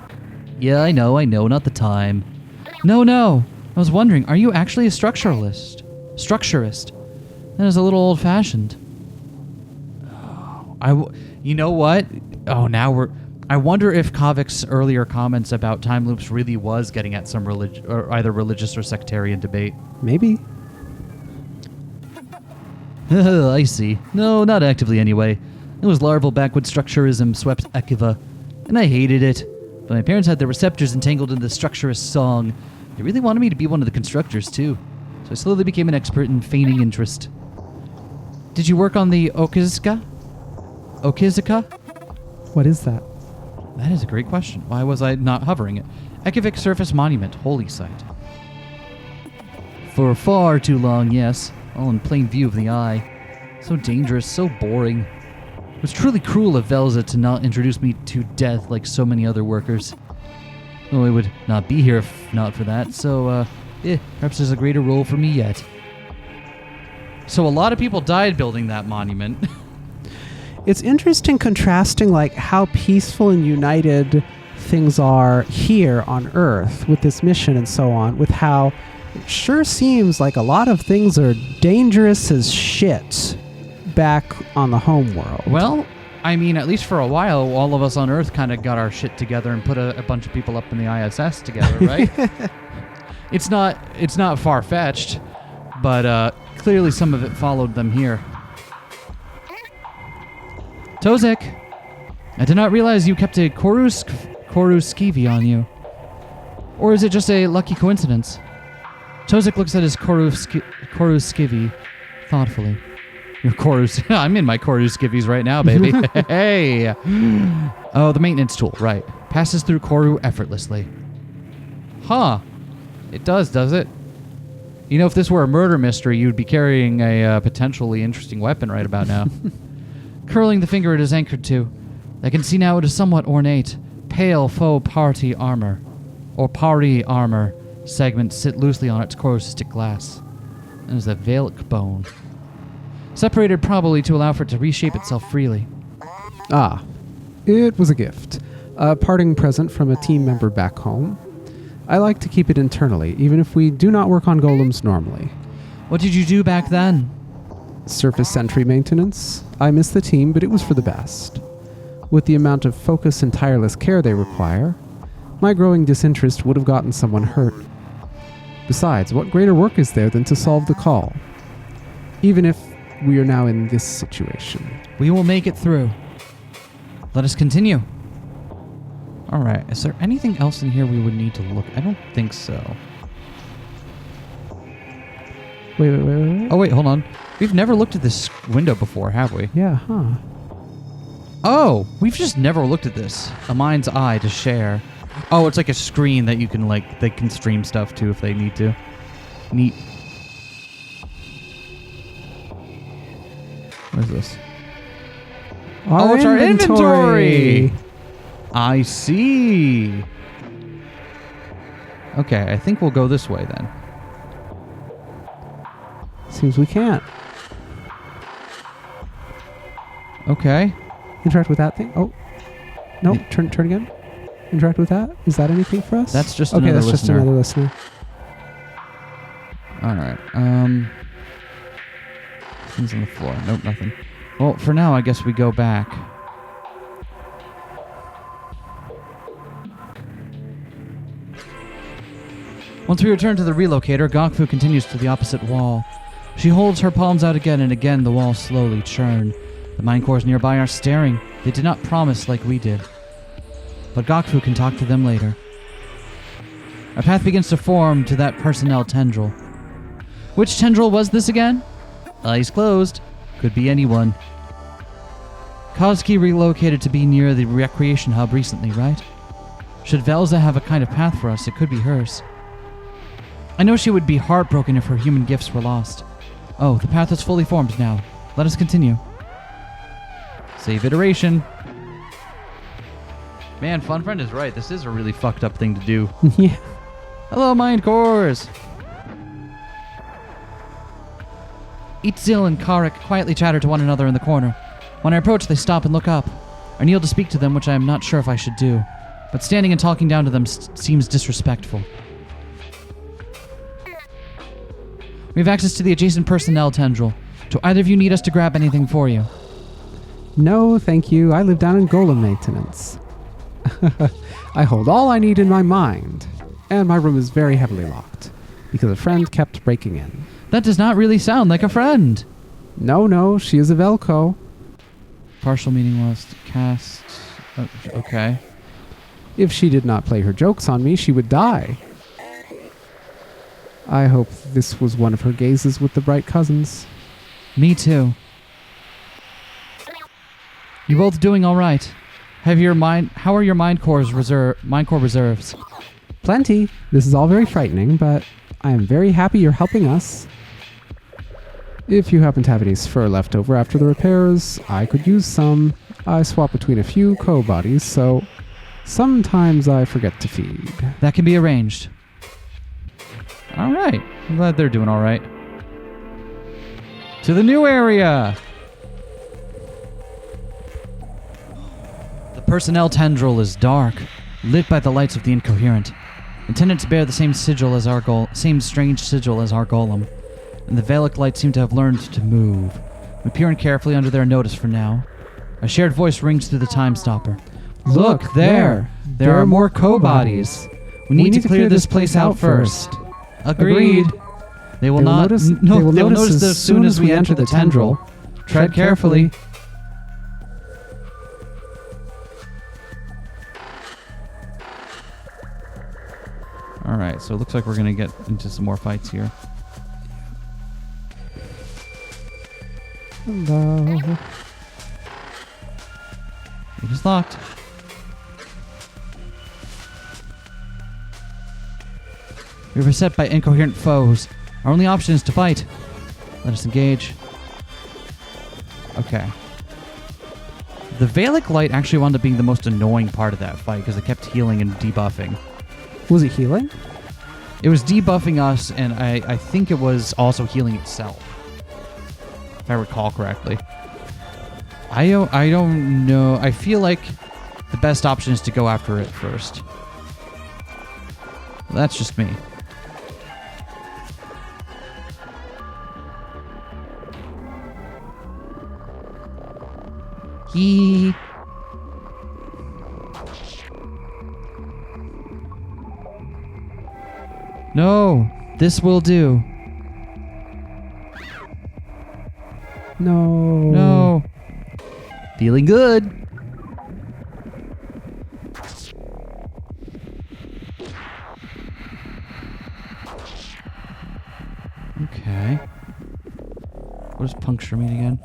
Yeah, I know, not the time. No. I was wondering, are you actually a structuralist? That is a little old-fashioned. You know what? Oh, I wonder if Kavik's earlier comments about time loops really was getting at some either religious or sectarian debate. Maybe. I see. No, not actively anyway. It was larval back when structurism swept Akiva, and I hated it. But my parents had their receptors entangled in the structurist song. They really wanted me to be one of the constructors, too. So I slowly became an expert in feigning interest. Did you work on the Okizuka? What is that? That is a great question. Why was I not hovering it? Ekivik Surface Monument, holy site. For far too long, yes. All in plain view of the eye. So dangerous, so boring. It was truly cruel of Velza to not introduce me to death like so many other workers. Well, I would not be here if not for that, so, perhaps there's a greater role for me yet. So a lot of people died building that monument. It's interesting contrasting like how peaceful and united things are here on Earth with this mission and so on, with how it sure seems like a lot of things are dangerous as shit back on the home world. Well, I mean, at least for a while, all of us on Earth kind of got our shit together and put a bunch of people up in the ISS together, right? It's not far-fetched, but clearly some of it followed them here. Tozik, I did not realize you kept a corru skivi on you. Or is it just a lucky coincidence? Tozik looks at his corru skivi thoughtfully. Your corus. I'm in my corru skivvies right now, baby. Hey! Oh, the maintenance tool, right. Passes through corru effortlessly. Huh. It does it? You know, if this were a murder mystery, you'd be carrying a potentially interesting weapon right about now. Curling the finger it is anchored to. I can see now it is somewhat ornate. Pale faux party armor. Or party armor. segments sit loosely on its corru glass. And there's a Valic bone. Separated probably to allow for it to reshape itself freely. Ah, it was a gift. A parting present from a team member back home. I like to keep it internally, even if we do not work on golems normally. What did you do back then? Surface sentry maintenance. I miss the team, but it was for the best. With the amount of focus and tireless care they require, my growing disinterest would have gotten someone hurt. Besides, what greater work is there than to solve the call? Even if we are now in this situation. We will make it through. Let us continue. Alright, is there anything else in here we would need to look? I don't think so. Wait. Oh, wait, hold on. We've never looked at this window before, have we? Yeah, huh. Oh, we've just never looked at this. A mind's eye to share. Oh, it's like a screen that you can, like, they can stream stuff to if they need to. Neat. What is this? Oh, it's our inventory! I see. Okay, I think we'll go this way then. Seems we can't. Okay. Interact with that thing? Oh. No, turn again. Interact with that? Is that anything for us? That's just okay, another that's listener. just another listener. Alright, things on the floor. Nope, nothing. Well, for now, I guess we go back. Once we return to the relocator, Gokfu continues to the opposite wall. She holds her palms out again and again, the walls slowly churn. The mine cores nearby are staring. They did not promise like we did. But Gokfu can talk to them later. A path begins to form to that personnel tendril. Which tendril was this again? Eyes closed. Could be anyone. Koski relocated to be near the recreation hub recently, right? Should Velza have a kind of path for us, it could be hers. I know she would be heartbroken if her human gifts were lost. Oh, the path is fully formed now. Let us continue. Save iteration. Man, FunFriend is right. This is a really fucked up thing to do. Yeah. Hello, mind cores! Itzil and Karik quietly chatter to one another in the corner. When I approach, they stop and look up. I kneel to speak to them, which I am not sure if I should do. But standing and talking down to them seems disrespectful. We have access to the adjacent personnel tendril. Do either of you need us to grab anything for you? No, thank you. I live down in golem maintenance. I hold all I need in my mind. And my room is very heavily locked, because a friend kept breaking in. That does not really sound like a friend. No, she is a Velco. Partial meaning was to cast... okay. If she did not play her jokes on me, she would die. I hope this was one of her gazes with the bright cousins. Me too. You both doing all right? How are your mind core reserves? Plenty. This is all very frightening, but I am very happy you're helping us. If you happen to have any spur left over after the repairs, I could use some. I swap between a few co-bodies, so sometimes I forget to feed. That can be arranged. All right. I'm glad they're doing all right. To the new area! The personnel tendril is dark, lit by the lights of the incoherent. Attendants bear the same strange sigil as our golem, and the Valic lights seem to have learned to move. We peer in carefully under their notice for now. A shared voice rings through the time stopper. Look, there! There are more co-bodies. We need to clear this place out first. Agreed. They will notice this as soon as we enter the tendril. Tread carefully. Alright, so it looks like we're going to get into some more fights here. Hello. It is locked. We were beset by incoherent foes. Our only option is to fight. Let us engage. Okay. The Valic light actually wound up being the most annoying part of that fight because it kept healing and debuffing. Was it healing? It was debuffing us, and I think it was also healing itself, if I recall correctly. I don't know. I feel like the best option is to go after it first. Well, that's just me. He. No, this will do. No. No. Feeling good. Okay. What does puncture mean again?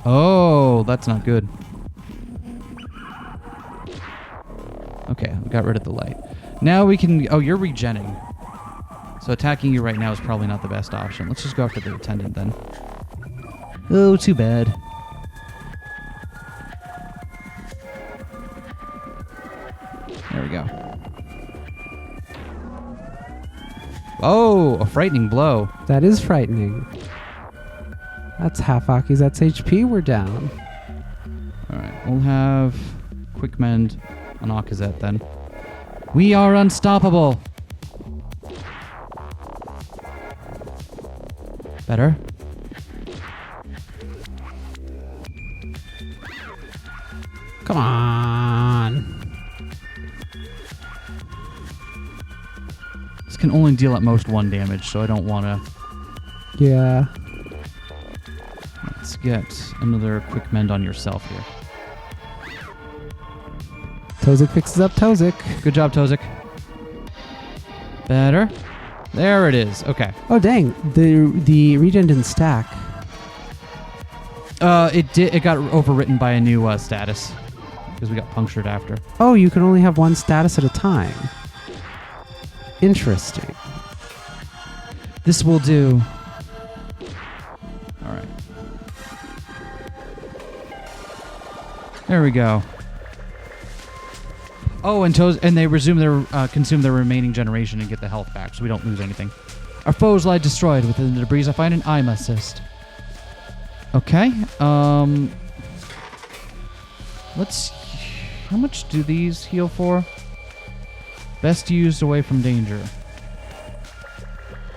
Oh, that's not good. Okay, we got rid of the light. Now we can... Oh, you're regenning. So attacking you right now is probably not the best option. Let's just go after the attendant then. Oh, too bad. There we go. Oh, a frightening blow. That is frightening. That's half Akizet's HP we're down. Alright, we'll have quick mend on Akizet then. We are unstoppable! Better? Come on. This can only deal at most 1 damage, so I don't want to... Yeah. Let's get another quick mend on yourself here. Tozik fixes up Tozik. Good job, Tozik. Better? There it is. Okay. Oh dang, the regen didn't stack. It got overwritten by a new status because we got punctured after. Oh, you can only have 1 status at a time. Interesting. This will do. All right. There we go. Oh, and they resume their consume their remaining generation and get the health back, so we don't lose anything. Our foes lie destroyed within the debris. I find an IMA assist. Okay. Let's. How much do these heal for? Best used away from danger.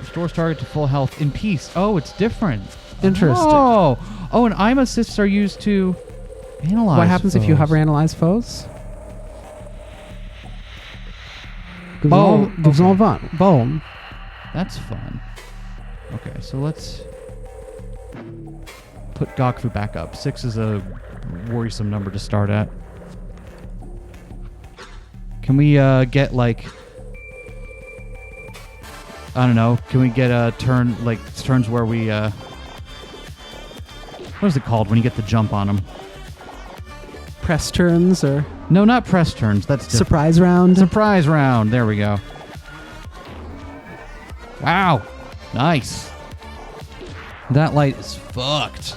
Restores target to full health in peace. Oh, it's different. Interesting. Oh, and IMA assists are used to analyze. What happens if you foes. hover analyze foes? Gives Oh, them all bone. That's fun. Okay, so let's put Gokfu back up. 6 is a worrisome number to start at. Can we get like... I don't know. Can we get a turn, like turns where we... what is it called when you get the jump on them? Press turns or... No, not press turns. That's different. Surprise round. Surprise round. There we go. Wow. Nice. That light is fucked.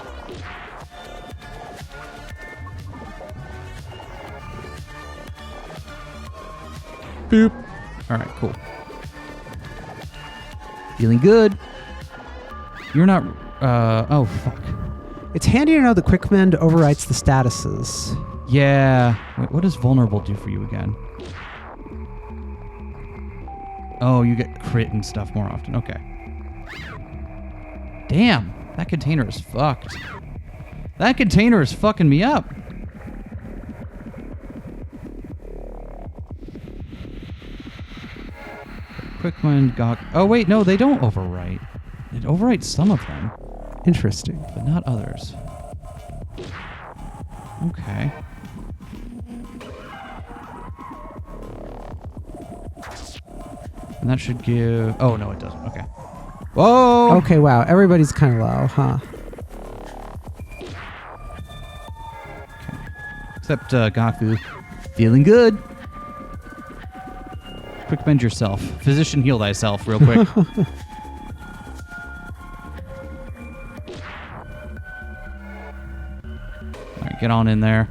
Boop. All right, cool. Feeling good. You're not... oh, fuck. It's handy to know the quick mend overwrites the statuses. Yeah. Wait, what does vulnerable do for you again? Oh, you get crit and stuff more often. Okay. Damn. That container is fucked. That container is fucking me up. Quick wind, gawk. Oh, wait, no, they don't overwrite. It overwrites some of them, Interesting. but not others. Okay. And that should give... Oh, no, it doesn't. Okay. Whoa! Okay, wow. Everybody's kind of low, huh? Except Gaku. Feeling good. Quick bend yourself. Physician heal thyself real quick. Alright, get on in there.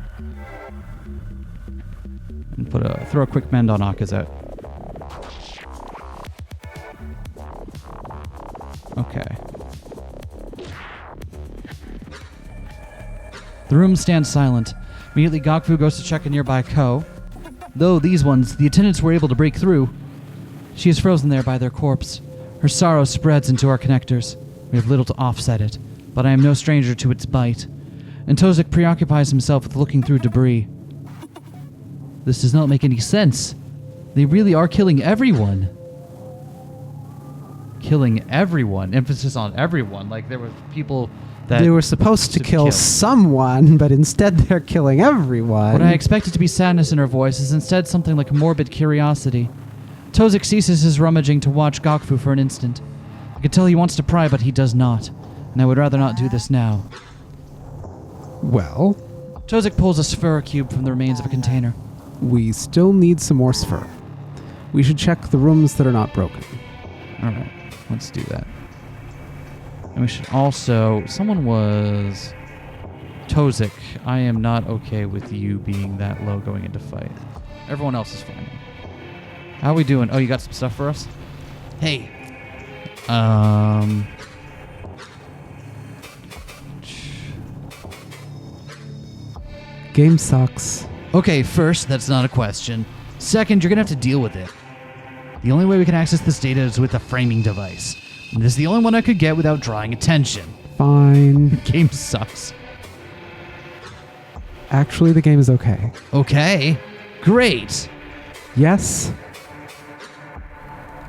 And throw a quick mend on Akizet. Okay. The room stands silent. Immediately, Gokfu goes to check a nearby Ko. Though these ones, the attendants were able to break through. She is frozen there by their corpse. Her sorrow spreads into our connectors. We have little to offset it, but I am no stranger to its bite. And Tozik preoccupies himself with looking through debris. This does not make any sense. They really are killing everyone. Killing everyone. Emphasis on everyone. Like, there were people that... They were supposed to kill someone, but instead they're killing everyone. What I expected to be sadness in her voice is instead something like morbid curiosity. Tozik ceases his rummaging to watch Gokfu for an instant. I could tell he wants to pry, but he does not. And I would rather not do this now. Well, Tozik pulls a sphere cube from the remains of a container. we still need some more sphere. We should check the rooms that are not broken. Alright, let's do that. And we should also... Someone was... Tozik, I am not okay with you being that low going into fight. Everyone else is fine. How are we doing? Oh, you got some stuff for us? Hey. Game sucks. Okay, first, that's not a question. Second, you're going to have to deal with it. The only way we can access this data is with a framing device. And this is the only one I could get without drawing attention. Fine. Game sucks. Actually, the game is okay. Okay. Great. Yes.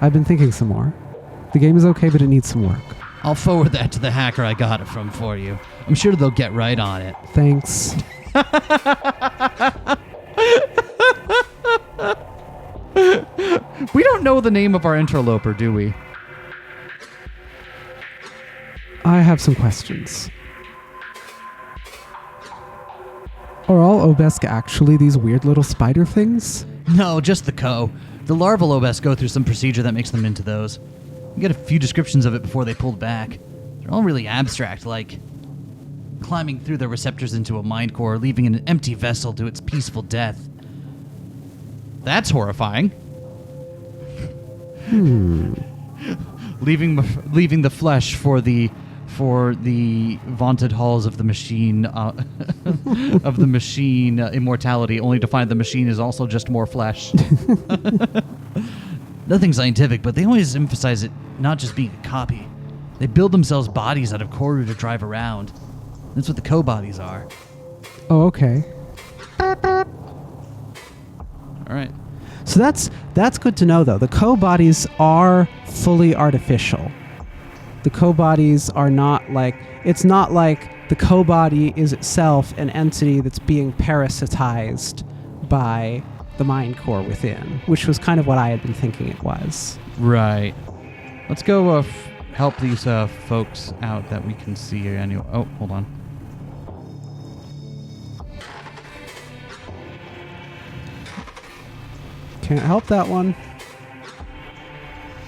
I've been thinking some more. The game is okay, but it needs some work. I'll forward that to the hacker I got it from for you. I'm sure they'll get right on it. Thanks. We don't know the name of our interloper, do we? I have some questions. Are all Obeski actually these weird little spider things? No, just the Ko. The larval Obeski go through some procedure that makes them into those. You get a few descriptions of it before they pulled back. They're all really abstract, like climbing through their receptors into a mind core, leaving an empty vessel to its peaceful death. That's horrifying. Leaving the flesh for the vaunted halls of the machine immortality, only to find the machine is also just more flesh. Nothing scientific, but they always emphasize it not just being a copy. They build themselves bodies out of corru to drive around. That's what the Ko bodies are. Oh, okay. All right. So that's good to know, though. The Ko bodies are fully artificial. The Ko bodies are not like... It's not like the Ko body is itself an entity that's being parasitized by the mind core within, which was kind of what I had been thinking it was. Right. Let's go help these folks out that we can see anyway. Oh, hold on. Can't help that one.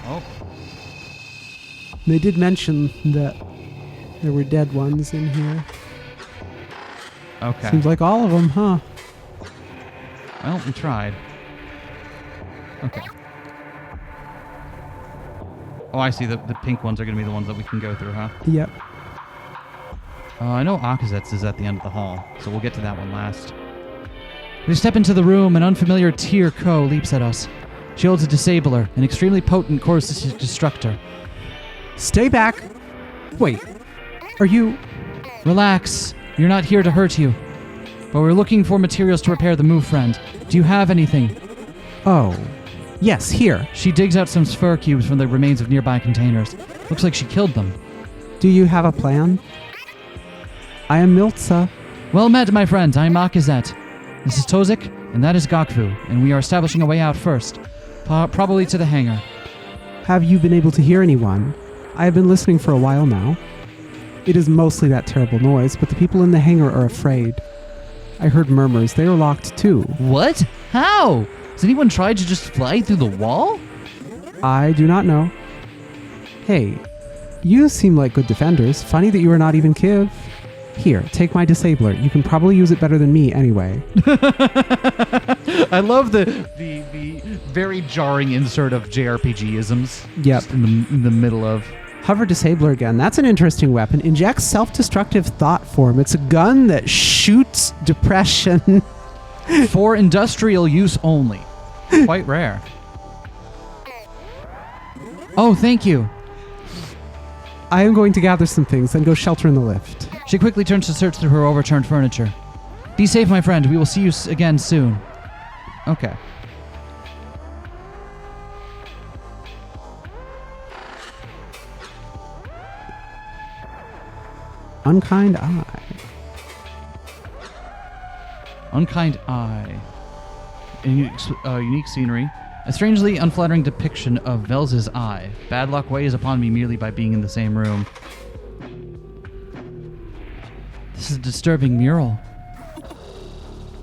Oh. They did mention that there were dead ones in here. Okay. Seems like all of them, huh? Well, we tried. Okay. Oh, I see. The pink ones are going to be the ones that we can go through, huh? Yep. I know Akazet's is at the end of the hall, so we'll get to that one last. We step into the room, an unfamiliar Tier Ko leaps at us. She holds a disabler, an extremely potent corru destructor. Stay back! Wait, are you... Relax. You're not here to hurt you. But we're looking for materials to repair the move, friend. Do you have anything? Oh. Yes, here. She digs out some sphere cubes from the remains of nearby containers. Looks like she killed them. Do you have a plan? I am Miltza. Well met, my friend. I am Akazet. This is Tozik, and that is Gokfu, and we are establishing a way out first. Probably to the hangar. Have you been able to hear anyone? I have been listening for a while now. It is mostly that terrible noise, but the people in the hangar are afraid. I heard murmurs. They are locked too. What? How? Has anyone tried to just fly through the wall? I do not know. Hey, you seem like good defenders. Funny that you are not even Kiv. Here, take my disabler. You can probably use it better than me anyway. I love the very jarring insert of JRPG-isms. Yep. Just in the middle of... Hover disabler again. That's an interesting weapon. Injects self-destructive thought form. It's a gun that shoots depression. For industrial use only. Quite rare. Oh, thank you. I am going to gather some things and go shelter in the lift. She quickly turns to search through her overturned furniture. Be safe, my friend. We will see you again soon. Okay. Unkind eye. Unkind eye. Unique scenery. A strangely unflattering depiction of Velz's eye. Bad luck weighs upon me merely by being in the same room. This is a disturbing mural.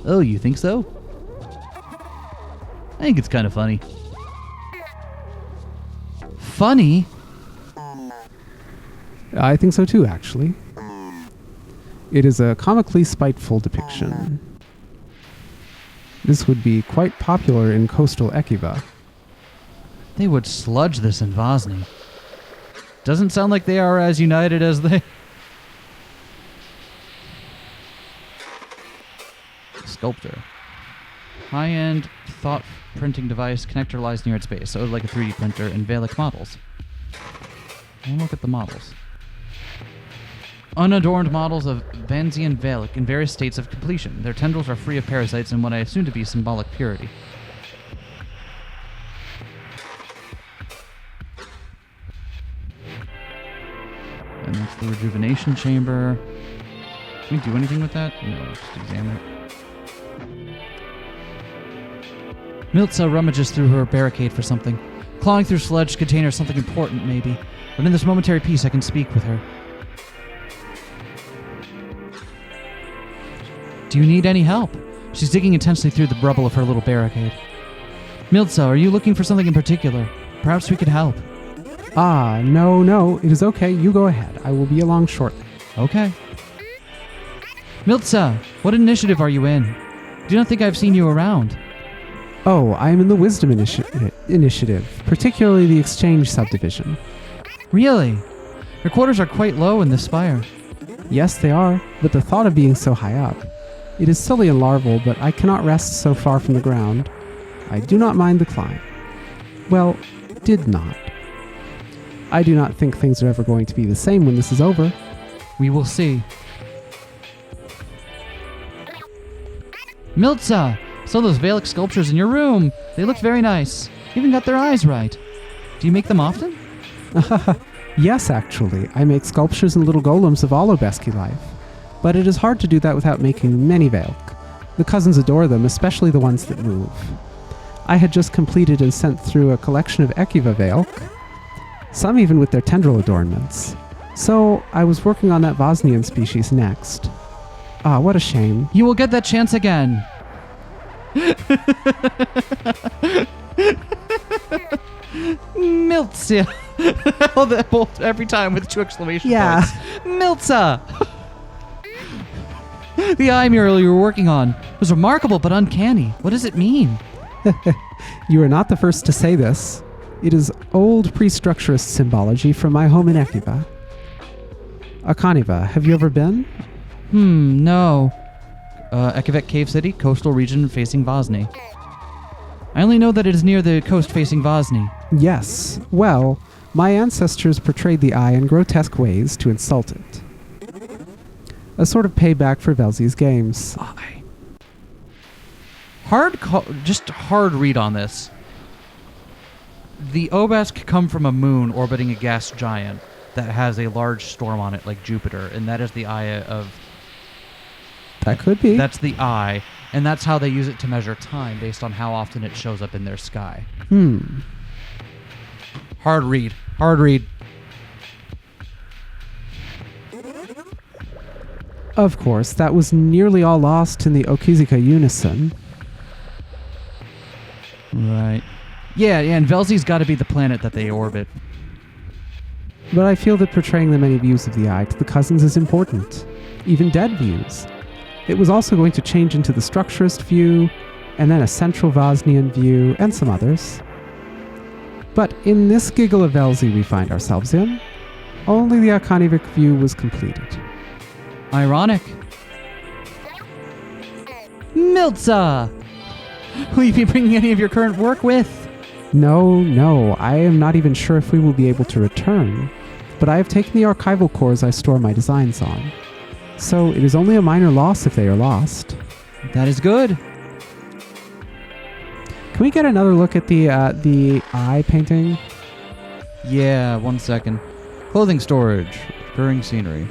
Oh, you think so? I think it's kind of funny. Funny? I think so too, actually. It is a comically spiteful depiction. This would be quite popular in coastal Ekiva. They would sludge this in Vosny. Doesn't sound like they are as united as they... Sculptor. High-end thought printing device. Connector lies near its base. So like a 3D printer and Velic models. I'll look at the models. Unadorned models of Vanzian Velic in various states of completion. Their tendrils are free of parasites and what I assume to be symbolic purity. And that's the rejuvenation chamber. Can we do anything with that? No, just examine it. Miltza rummages through her barricade for something. Clawing through sludge containers, something important maybe. But in this momentary peace I can speak with her. Do you need any help? She's digging intensely through the rubble of her little barricade. Miltza, are you looking for something in particular? Perhaps we could help. Ah, no, it is okay. You go ahead. I will be along shortly. Okay. Miltza, what initiative are you in? Do not think I've seen you around. Oh, I am in the Wisdom Initiative, particularly the Exchange subdivision. Really? Your quarters are quite low in this spire. Yes, they are, but the thought of being so high up. It is silly and larval, but I cannot rest so far from the ground. I do not mind the climb. Well, did not. I do not think things are ever going to be the same when this is over. We will see. Miltza! Saw those Velic sculptures in your room. They looked very nice. Even got their eyes right. Do you make them often? Yes, actually. I make sculptures and little golems of all Obeski life. But it is hard to do that without making many Velic. The cousins adore them, especially the ones that move. I had just completed and sent through a collection of Ekiva Velic, some even with their tendril adornments. So I was working on that Vosnian species next. Ah, what a shame. You will get that chance again. Miltza. All that both every time with 2 exclamation points. Miltza. The eye mural you were working on was remarkable but uncanny. What does it mean? You are not the first to say this. It is old pre-structurist symbology from my home in Ekiva. Akaniva, have you ever been? No. Ekivek Cave City, coastal region facing Vosny. I only know that it is near the coast facing Vosny. Yes. Well, my ancestors portrayed the eye in grotesque ways to insult it. A sort of payback for Velzi's games. Eye. Just hard read on this. The Obesk come from a moon orbiting a gas giant that has a large storm on it like Jupiter, and that is the eye of... That could be. That's the eye, and that's how they use it to measure time based on how often it shows up in their sky. Hard read. Of course, that was nearly all lost in the Okizika Unison. Right. Yeah, and Velzi's got to be the planet that they orbit. But I feel that portraying the many views of the eye to the cousins is important. Even dead views. It was also going to change into the structurist view, and then a central Vosnian view, and some others. But in this giggle of Velzi we find ourselves in, Only the Arcanivic view was completed. Ironic. Milza! Will you be bringing any of your current work with? No, I am not even sure if we will be able to return, but I have taken the archival cores I store my designs on. So it is only a minor loss if they are lost. That is good. Can we get another look at the eye painting? Yeah, 1 second. Clothing storage. Recurring scenery.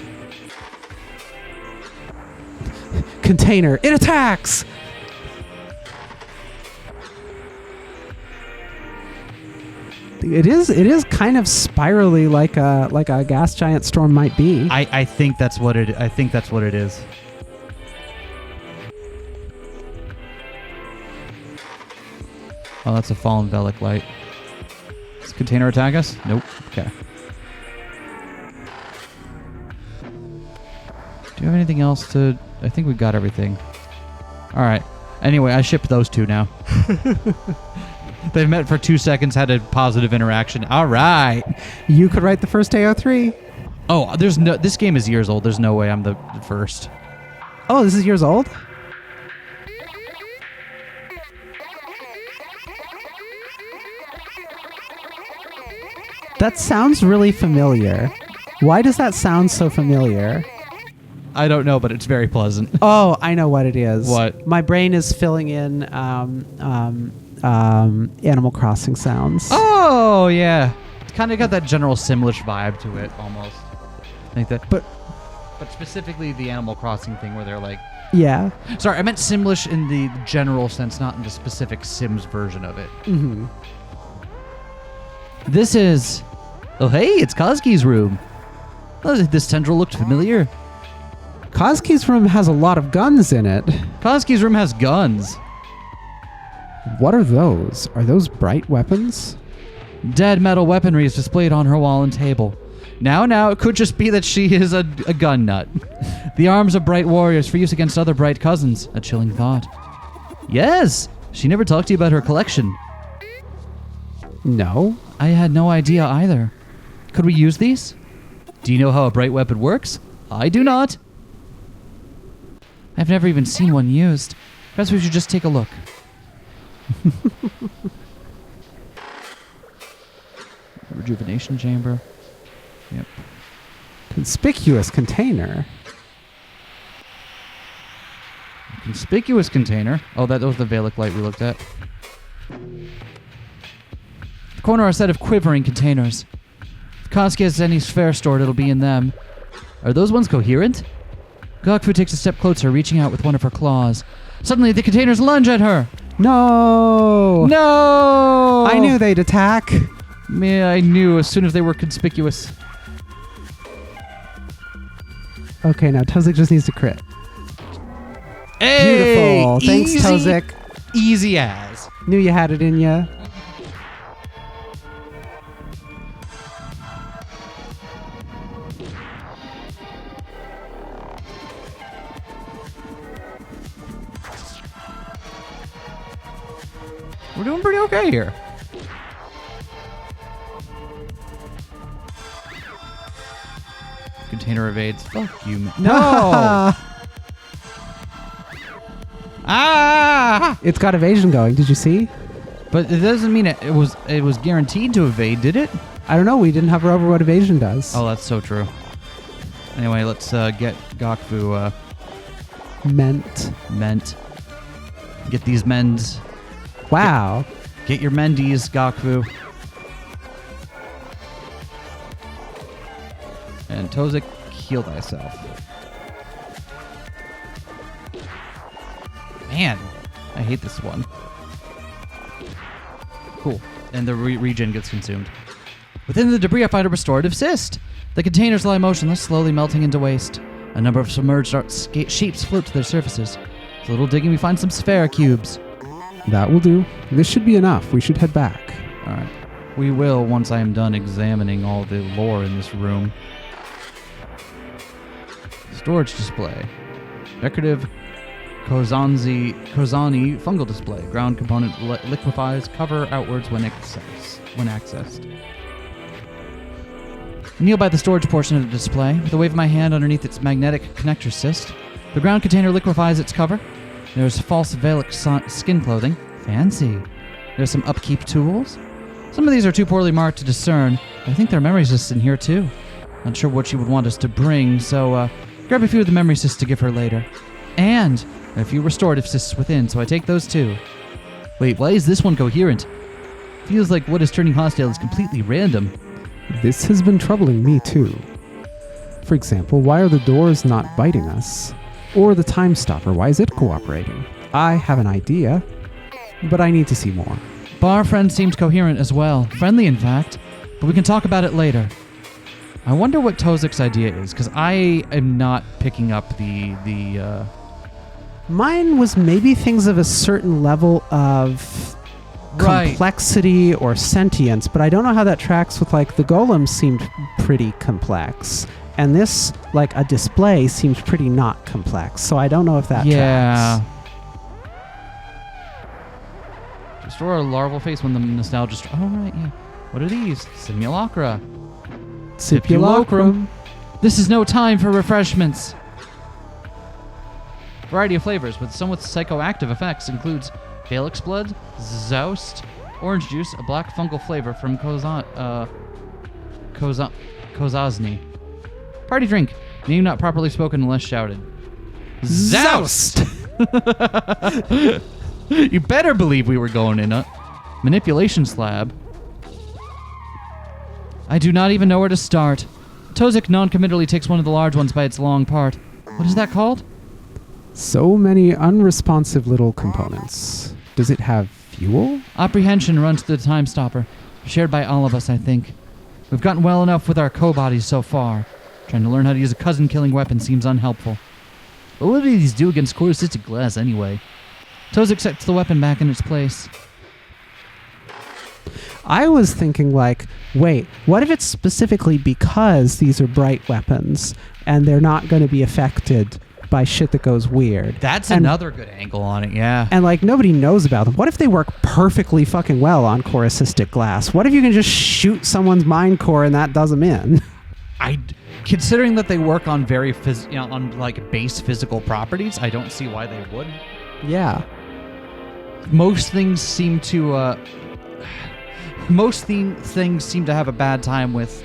Container, it attacks! It is kind of spirally like a gas giant storm might be. I think that's what it is. Oh, that's a fallen Velic light. Does the container attack us? Nope. Okay. Do you have anything else to... I think we got everything. Alright. Anyway, I shipped those two now. They've met for 2 seconds, had a positive interaction. Alright. You could write the first AO3. Oh, there's no... This game is years old. There's no way I'm the first. Oh, this is years old? That sounds really familiar. Why does that sound so familiar? I don't know, but it's very pleasant. Oh, I know what it is. What? My brain is filling in Animal Crossing sounds. Oh, yeah. It's kind of got that general Simlish vibe to it, almost. I think that... But specifically the Animal Crossing thing where they're like... Yeah. Sorry, I meant Simlish in the general sense, not in the specific Sims version of it. Mm-hmm. This is... Oh, hey, it's Koski's room. Oh, this tendril looked familiar. Koski's room has a lot of guns in it. Koski's room has guns. What are those? Are those bright weapons? Dead metal weaponry is displayed on her wall and table. Now, it could just be that she is a gun nut. The arms of bright warriors for use against other bright cousins. A chilling thought. Yes, she never talked to you about her collection. No. I had no idea either. Could we use these? Do you know how a bright weapon works? I do not. I've never even seen one used. Perhaps we should just take a look. Rejuvenation chamber. Yep. Conspicuous container. Conspicuous container. Oh, that was the Velic light we looked at. The corner are a set of quivering containers. If Koski has any sphere stored, it'll be in them. Are those ones coherent? Gokfu takes a step closer, reaching out with one of her claws. Suddenly, the containers lunge at her. No! No! I knew they'd attack. Yeah, I knew as soon as they were conspicuous. Okay, now Tozik just needs to crit. Hey! Beautiful. Thanks, Easy, Tozik. Easy as. Knew you had it in ya. We're doing pretty okay here. Container evades. Fuck you. No! Ah! It's got evasion going. Did you see? But it doesn't mean it was guaranteed to evade, did it? I don't know. We didn't hover over what evasion does. Oh, that's so true. Anyway, let's get Gokfu Meant. Get these mends. Wow. Get your mendies, Gokfu. And Tozik, heal thyself. Man, I hate this one. Cool. And the regen gets consumed. Within the debris, I find a restorative cyst. The containers lie motionless, slowly melting into waste. A number of submerged shapes float to their surfaces. With a little digging, we find some sphere cubes. That will do. This should be enough. We should head back. All right. We will once I am done examining all the lore in this room. Storage display. Decorative Kozani fungal display. Ground component liquefies. Cover outwards when accessed. I kneel by the storage portion of the display, with a wave of my hand underneath its magnetic connector cyst. The ground container liquefies its cover. There's false Velic skin clothing. Fancy. There's some upkeep tools. Some of these are too poorly marked to discern, but I think there are memory cysts in here too. Not sure what she would want us to bring, so grab a few of the memory cysts to give her later. And a few restorative cysts within, so I take those too. Wait, why is this one coherent? Feels like what is turning hostile is completely random. This has been troubling me too. For example, why are the doors not biting us? Or the time stopper, why is it cooperating? I have an idea, but I need to see more. Bar friend seemed coherent as well. Friendly, in fact. But we can talk about it later. I wonder what Tozik's idea is, because I am not picking up the Mine was maybe things of a certain level of complexity or sentience, but I don't know how that tracks with, like, the golem seemed pretty complex. And this, like, a display seems pretty not complex. So I don't know if that tracks. Restore a larval face when the nostalgia... Oh, right, yeah. What are these? Simulacra. Simulacrum. This is no time for refreshments. Variety of flavors, with some with psychoactive effects, includes Calyx blood, Zoust, orange juice, a black fungal flavor from Kozazny. Party drink. Name not properly spoken unless shouted. Zoust! You better believe we were going in a manipulation slab. I do not even know where to start. Tozik non-committally takes one of the large ones by its long part. What is that called? So many unresponsive little components. Does it have fuel? Apprehension runs to the time stopper. Shared by all of us, I think. We've gotten well enough with our co-bodies so far. Trying to learn how to use a cousin-killing weapon seems unhelpful. But what do these do against corru glass anyway? Tozik sets the weapon back in its place. I was thinking, like, wait, what if it's specifically because these are bright weapons and they're not going to be affected by shit that goes weird? That's another good angle on it, yeah. And, like, nobody knows about them. What if they work perfectly fucking well on corru glass? What if you can just shoot someone's mind core and that does them in? Considering that they work on very on like base physical properties, I don't see why they wouldn't. Yeah. Most things seem to things seem to have a bad time with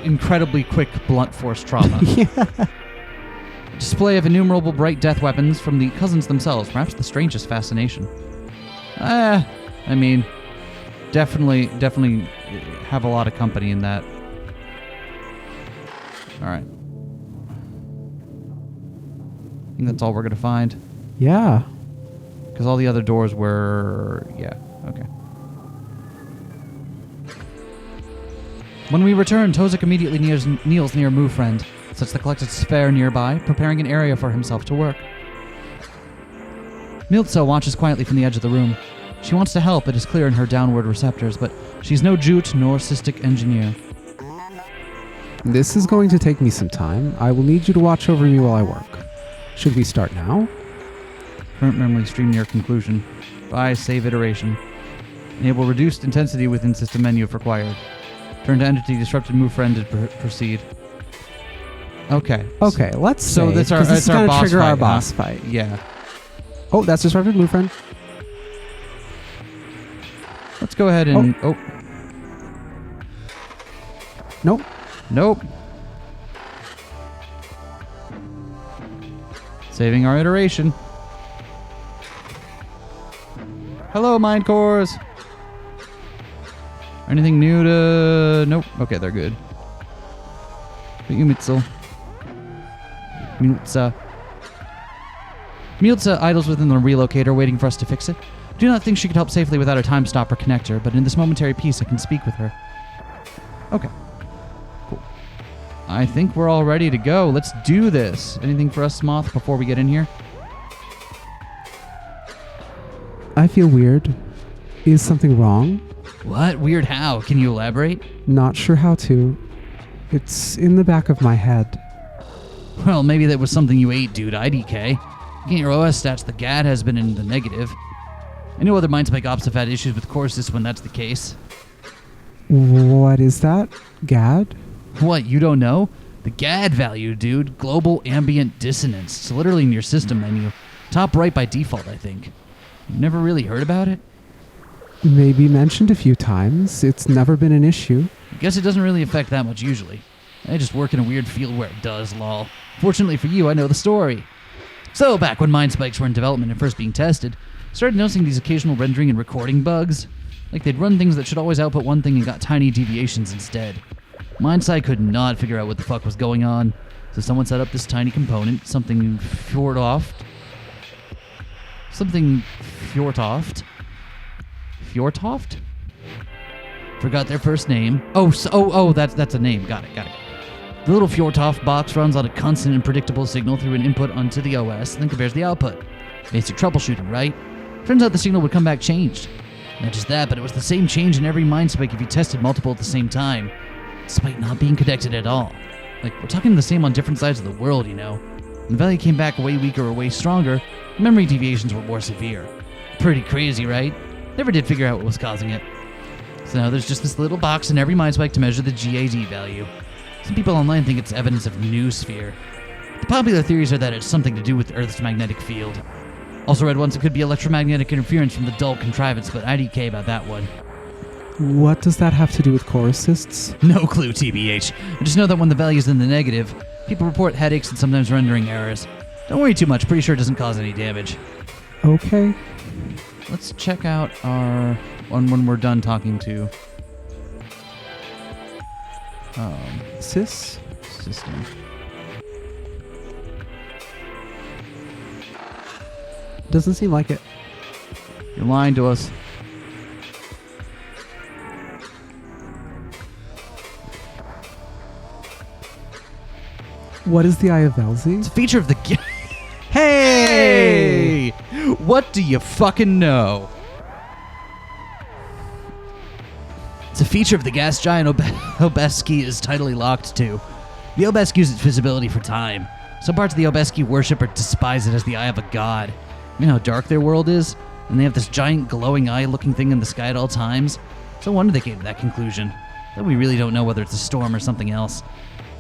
incredibly quick blunt force trauma. Yeah. Display of innumerable bright death weapons from the cousins themselves, perhaps the strangest fascination. I mean, definitely have a lot of company in that. All right. I think that's all we're going to find. Yeah. Because all the other doors were... Yeah, okay. When we return, Tozik immediately kneels near Moo Friend, sets the collected sphere nearby, preparing an area for himself to work. Miltso watches quietly from the edge of the room. She wants to help, it is clear in her downward receptors, but she's no jute nor cystic engineer. This is going to take me some time. I will need you to watch over me while I work. Should we start now? Current memory stream near conclusion. Buy save iteration. Enable reduced intensity within system menu if required. Turn to entity disrupted move friend to proceed. Okay. Okay, let's so this is our going to boss trigger fight, our boss fight. Yeah. Oh, that's disrupted move friend. Let's go ahead and... Oh. Nope. Nope. Saving our iteration. Hello, mind cores. Anything new to... Nope. Okay, they're good. Miltsa idles within the relocator, waiting for us to fix it. I do not think she could help safely without a time stopper connector, but in this momentary peace, I can speak with her. Okay. Cool. I think we're all ready to go. Let's do this. Anything for us, Moth, before we get in here? I feel weird. Is something wrong? What? Weird how? Can you elaborate? Not sure how to. It's in the back of my head. Well, maybe that was something you ate, dude. IDK. Looking at your OS stats, the GAD has been in the negative. I know other Mindspike ops have had issues with courses when that's the case. What What is that? GAD? What, you don't know? The GAD value, dude. Global Ambient Dissonance. It's literally in your system menu. Top right by default, I think. You've never really heard about it? Maybe mentioned a few times. It's never been an issue. I guess it doesn't really affect that much usually. I just work in a weird field where it does, lol. Fortunately for you, I know the story. So, back when mind spikes were in development and first being tested, I started noticing these occasional rendering and recording bugs. Like they'd run things that should always output one thing and got tiny deviations instead. MindSci could not figure out what the fuck was going on, so someone set up this tiny component, something Fjortoft. Forgot their first name. That's a name. Got it. The little Fjortoft box runs on a constant and predictable signal through an input onto the OS, and then compares the output. Basic troubleshooting, right? Turns out the signal would come back changed. Not just that, but it was the same change in every mind spike if you tested multiple at the same time, despite not being connected at all. Like, we're talking the same on different sides of the world, you know? When the value came back way weaker or way stronger, memory deviations were more severe. Pretty crazy, right? Never did figure out what was causing it. So now there's just this little box in every mind spike to measure the GAD value. Some people online think it's evidence of noosphere. The popular theories are that it's something to do with Earth's magnetic field. Also read once it could be electromagnetic interference from the dull contrivance, but IDK about that one. What does that have to do with core assists? No clue, TBH. I just know that when the value's in the negative, people report headaches and sometimes rendering errors. Don't worry too much, pretty sure it doesn't cause any damage. Okay. Let's check out our one when we're done talking to Sys? system. Doesn't seem like it. You're lying to us. What is the Eye of Velzy? It's a feature of the Hey! What do you fucking know? It's a feature of the gas giant Obeski is tidally locked to. The Obeski uses its visibility for time. Some parts of the Obeski worship or despise it as the eye of a god. You know how dark their world is? And they have this giant glowing eye-looking thing in the sky at all times? So no wonder they came to that conclusion. That we really don't know whether it's a storm or something else.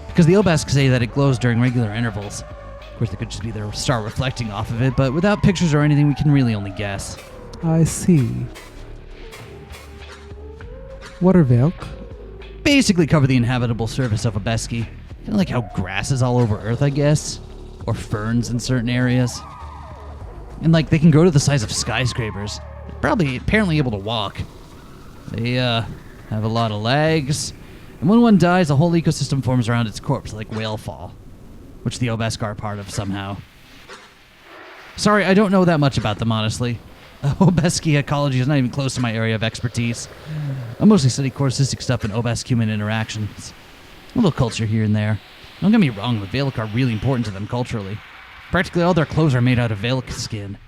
Because the Obesk say that it glows during regular intervals. Of course, it could just be their star reflecting off of it, but without pictures or anything, we can really only guess. I see. What are Velk? Basically cover the inhabitable surface of Obeski. Kind of like how grass is all over Earth, I guess. Or ferns in certain areas. And like, they can grow to the size of skyscrapers. They're apparently able to walk. They have a lot of legs. And when one dies, a whole ecosystem forms around its corpse, like whale fall. Which the Obesk are part of somehow. Sorry, I don't know that much about them, honestly. Obeski ecology is not even close to my area of expertise. I mostly study corusistic stuff and Obesk-human interactions. A little culture here and there. Don't get me wrong, the Velic are really important to them culturally. Practically all their clothes are made out of Velic skin.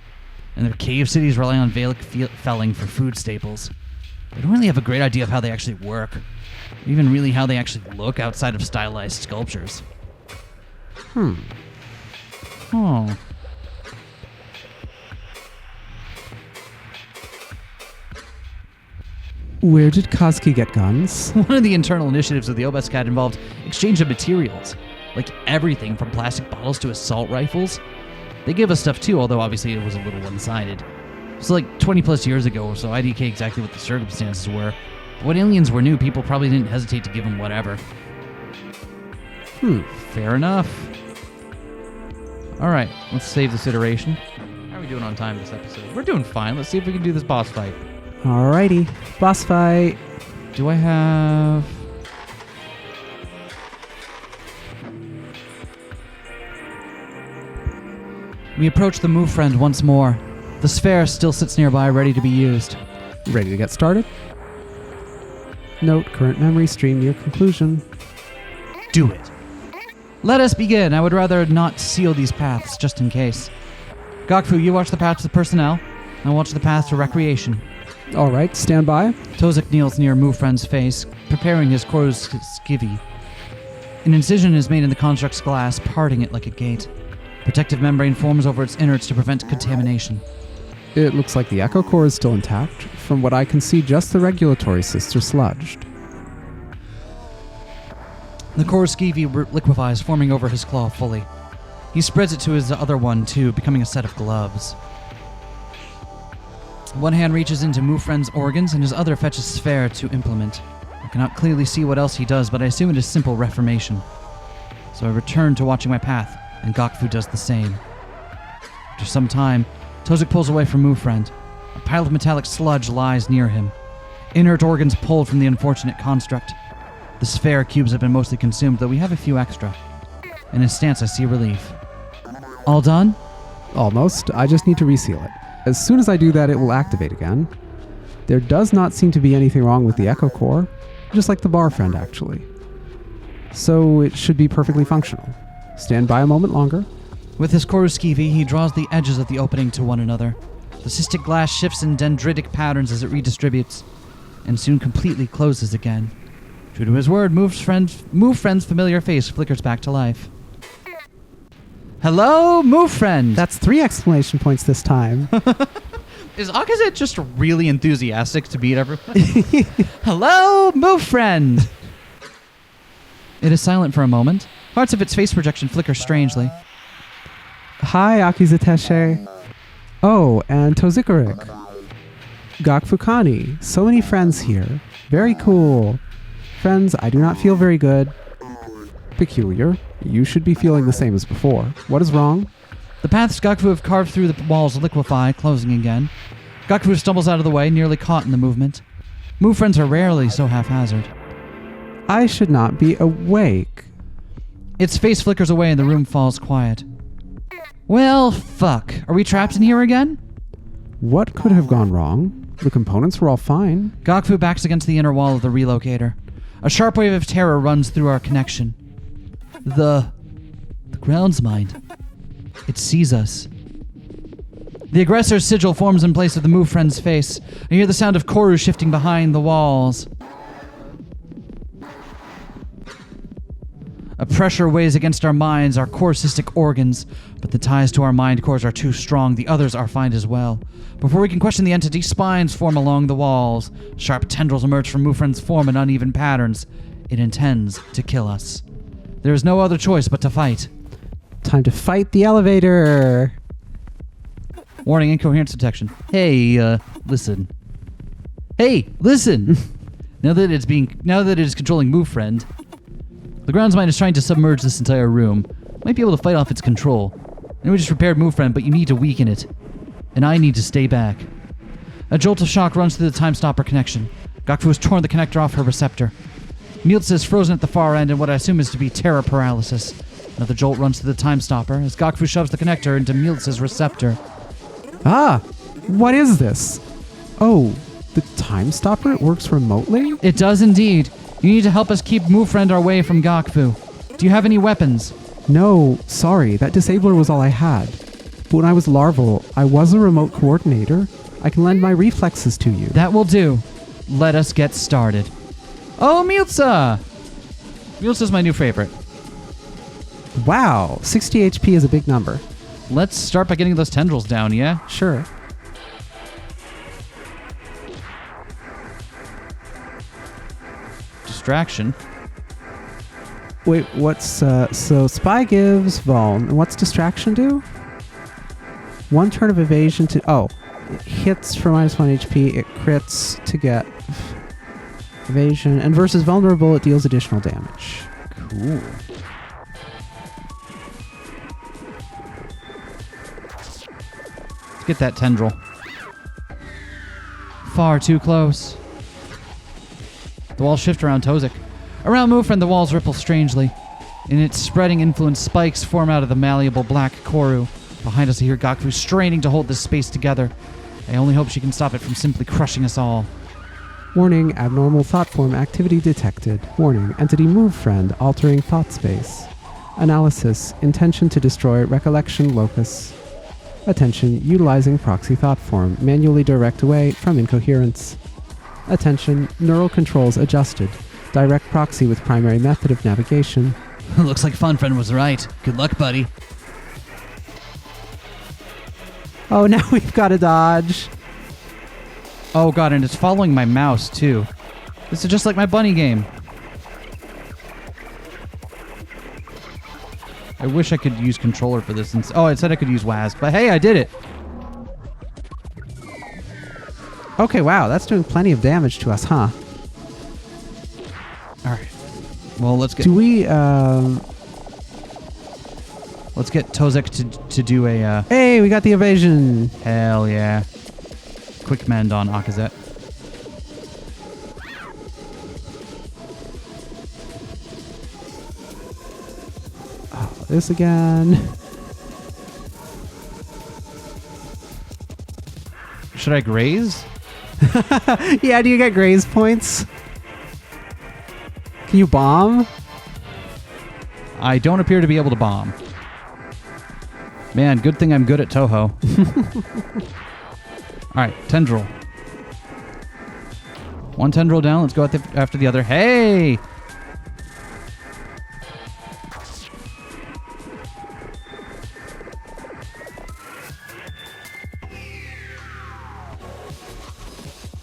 And their cave cities rely on Velic felling for food staples. They don't really have a great idea of how they actually work. Or even really how they actually look outside of stylized sculptures. Oh. Where did Kazuki get guns? One of the internal initiatives of the Obeski involved exchange of materials. Like everything from plastic bottles to assault rifles. They gave us stuff too, although obviously it was a little one-sided. So like 20 plus years ago, so IDK exactly what the circumstances were. But when aliens were new, people probably didn't hesitate to give them whatever. Fair enough. Alright, let's save this iteration. How are we doing on time this episode? We're doing fine. Let's see if we can do this boss fight. Alrighty. Boss fight. Do I have... We approach the move friend once more. The sphere still sits nearby, ready to be used. Ready to get started? Note, current memory stream near conclusion. Do it. Let us begin. I would rather not seal these paths, just in case. Gokfu, you watch the path to personnel. I'll watch the path to recreation. Alright, stand by. Tozik kneels near Move Friend's face, preparing his corru's skivvy. An incision is made in the construct's glass, parting it like a gate. Protective membrane forms over its innards to prevent contamination. It looks like the echo core is still intact. From what I can see, just the regulatory cysts are sludged. The corru liquefies, forming over his claw fully. He spreads it to his other one, too, becoming a set of gloves. One hand reaches into Mufren's organs, and his other fetches sphere to implement. I cannot clearly see what else he does, but I assume it is simple reformation. So I return to watching my path, and Gokfu does the same. After some time, Tozik pulls away from Mufren. A pile of metallic sludge lies near him. Inert organs pulled from the unfortunate construct. The sphere cubes have been mostly consumed, though we have a few extra. In his stance, I see relief. All done? Almost. I just need to reseal it. As soon as I do that, it will activate again. There does not seem to be anything wrong with the echo core, just like the bar friend, actually. So it should be perfectly functional. Stand by a moment longer. With his corru, he draws the edges of the opening to one another. The cystic glass shifts in dendritic patterns as it redistributes, and soon completely closes again. True to his word, Mufren's familiar face flickers back to life. Hello, Mufren! That's 3 exclamation points this time. Is Akazet just really enthusiastic to meet everyone? Hello, Mufren! It is silent for a moment. Parts of its face projection flicker strangely. Hi, Akizateshe. Oh, and Tozikarik. Gakfukani. So many friends here. Very cool. Friends, I do not feel very good. Peculiar. You should be feeling the same as before. What is wrong? The paths Gokfu have carved through the walls liquefy, closing again. Gokfu stumbles out of the way, nearly caught in the movement. Mufrens are rarely so haphazard. I should not be awake. Its face flickers away and the room falls quiet. Well, fuck. Are we trapped in here again? What could have gone wrong? The components were all fine. Gokfu backs against the inner wall of the relocator. A sharp wave of terror runs through our connection. The ground's mind. It sees us. The aggressor's sigil forms in place of the Mufren's face. I hear the sound of corru shifting behind the walls. A pressure weighs against our minds, our core cystic organs, but the ties to our mind cores are too strong. The others are fine as well. Before we can question the entity, spines form along the walls. Sharp tendrils emerge from Mufren's form in uneven patterns. It intends to kill us. There is no other choice but to fight. Time to fight the elevator. Warning, incoherence detection. Hey, listen. Hey, listen! Now that it is controlling Mufren, the ground's mind is trying to submerge this entire room. Might be able to fight off its control. And we just repaired Mufren, but you need to weaken it. And I need to stay back. A jolt of shock runs through the time stopper connection. Gokfu has torn the connector off her receptor. Mieltz is frozen at the far end in what I assume is to be terror paralysis. Another jolt runs through the time stopper as Gokfu shoves the connector into Mieltz's receptor. Ah! What is this? Oh, the time stopper? It works remotely? It does indeed. You need to help us keep Mufren away from Gokfu. Do you have any weapons? No, sorry. That disabler was all I had. But when I was larval, I was a remote coordinator. I can lend my reflexes to you. That will do. Let us get started. Oh, Mieltza! Mieltza's my new favorite. Wow, 60 HP is a big number. Let's start by getting those tendrils down, yeah? Sure. Distraction. Wait, what's, so Spy gives Vuln, and what's Distraction do? 1 turn of evasion to, it hits for -1 HP, it crits to get evasion, and versus vulnerable, it deals additional damage. Cool. Let's get that tendril. Far too close. The walls shift around Tozik. Around Mufren, the walls ripple strangely. In its spreading influence, spikes form out of the malleable black corru. Behind us, I hear Gokfu straining to hold this space together. I only hope she can stop it from simply crushing us all. Warning, abnormal thought form activity detected. Warning, entity move friend, altering thought space. Analysis, intention to destroy recollection locus. Attention, utilizing proxy thought form, manually direct away from incoherence. Attention, neural controls adjusted. Direct proxy with primary method of navigation. Looks like Funfriend was right. Good luck, buddy. Oh, now we've got to dodge. Oh god, and it's following my mouse, too. This is just like my bunny game. I wish I could use controller for this. Oh, it said I could use WASD, but hey, I did it. Okay, wow, that's doing plenty of damage to us, huh? All right. Well, let's get. Do we? Let's get Tozek to do a. Hey, we got the evasion. Hell yeah! Quick mend on Akazet. Oh, this again. Should I graze? Yeah, do you get graze points? Can you bomb? I don't appear to be able to bomb. Man, good thing I'm good at Toho. Alright, tendril. One tendril down, let's go after the other. Hey!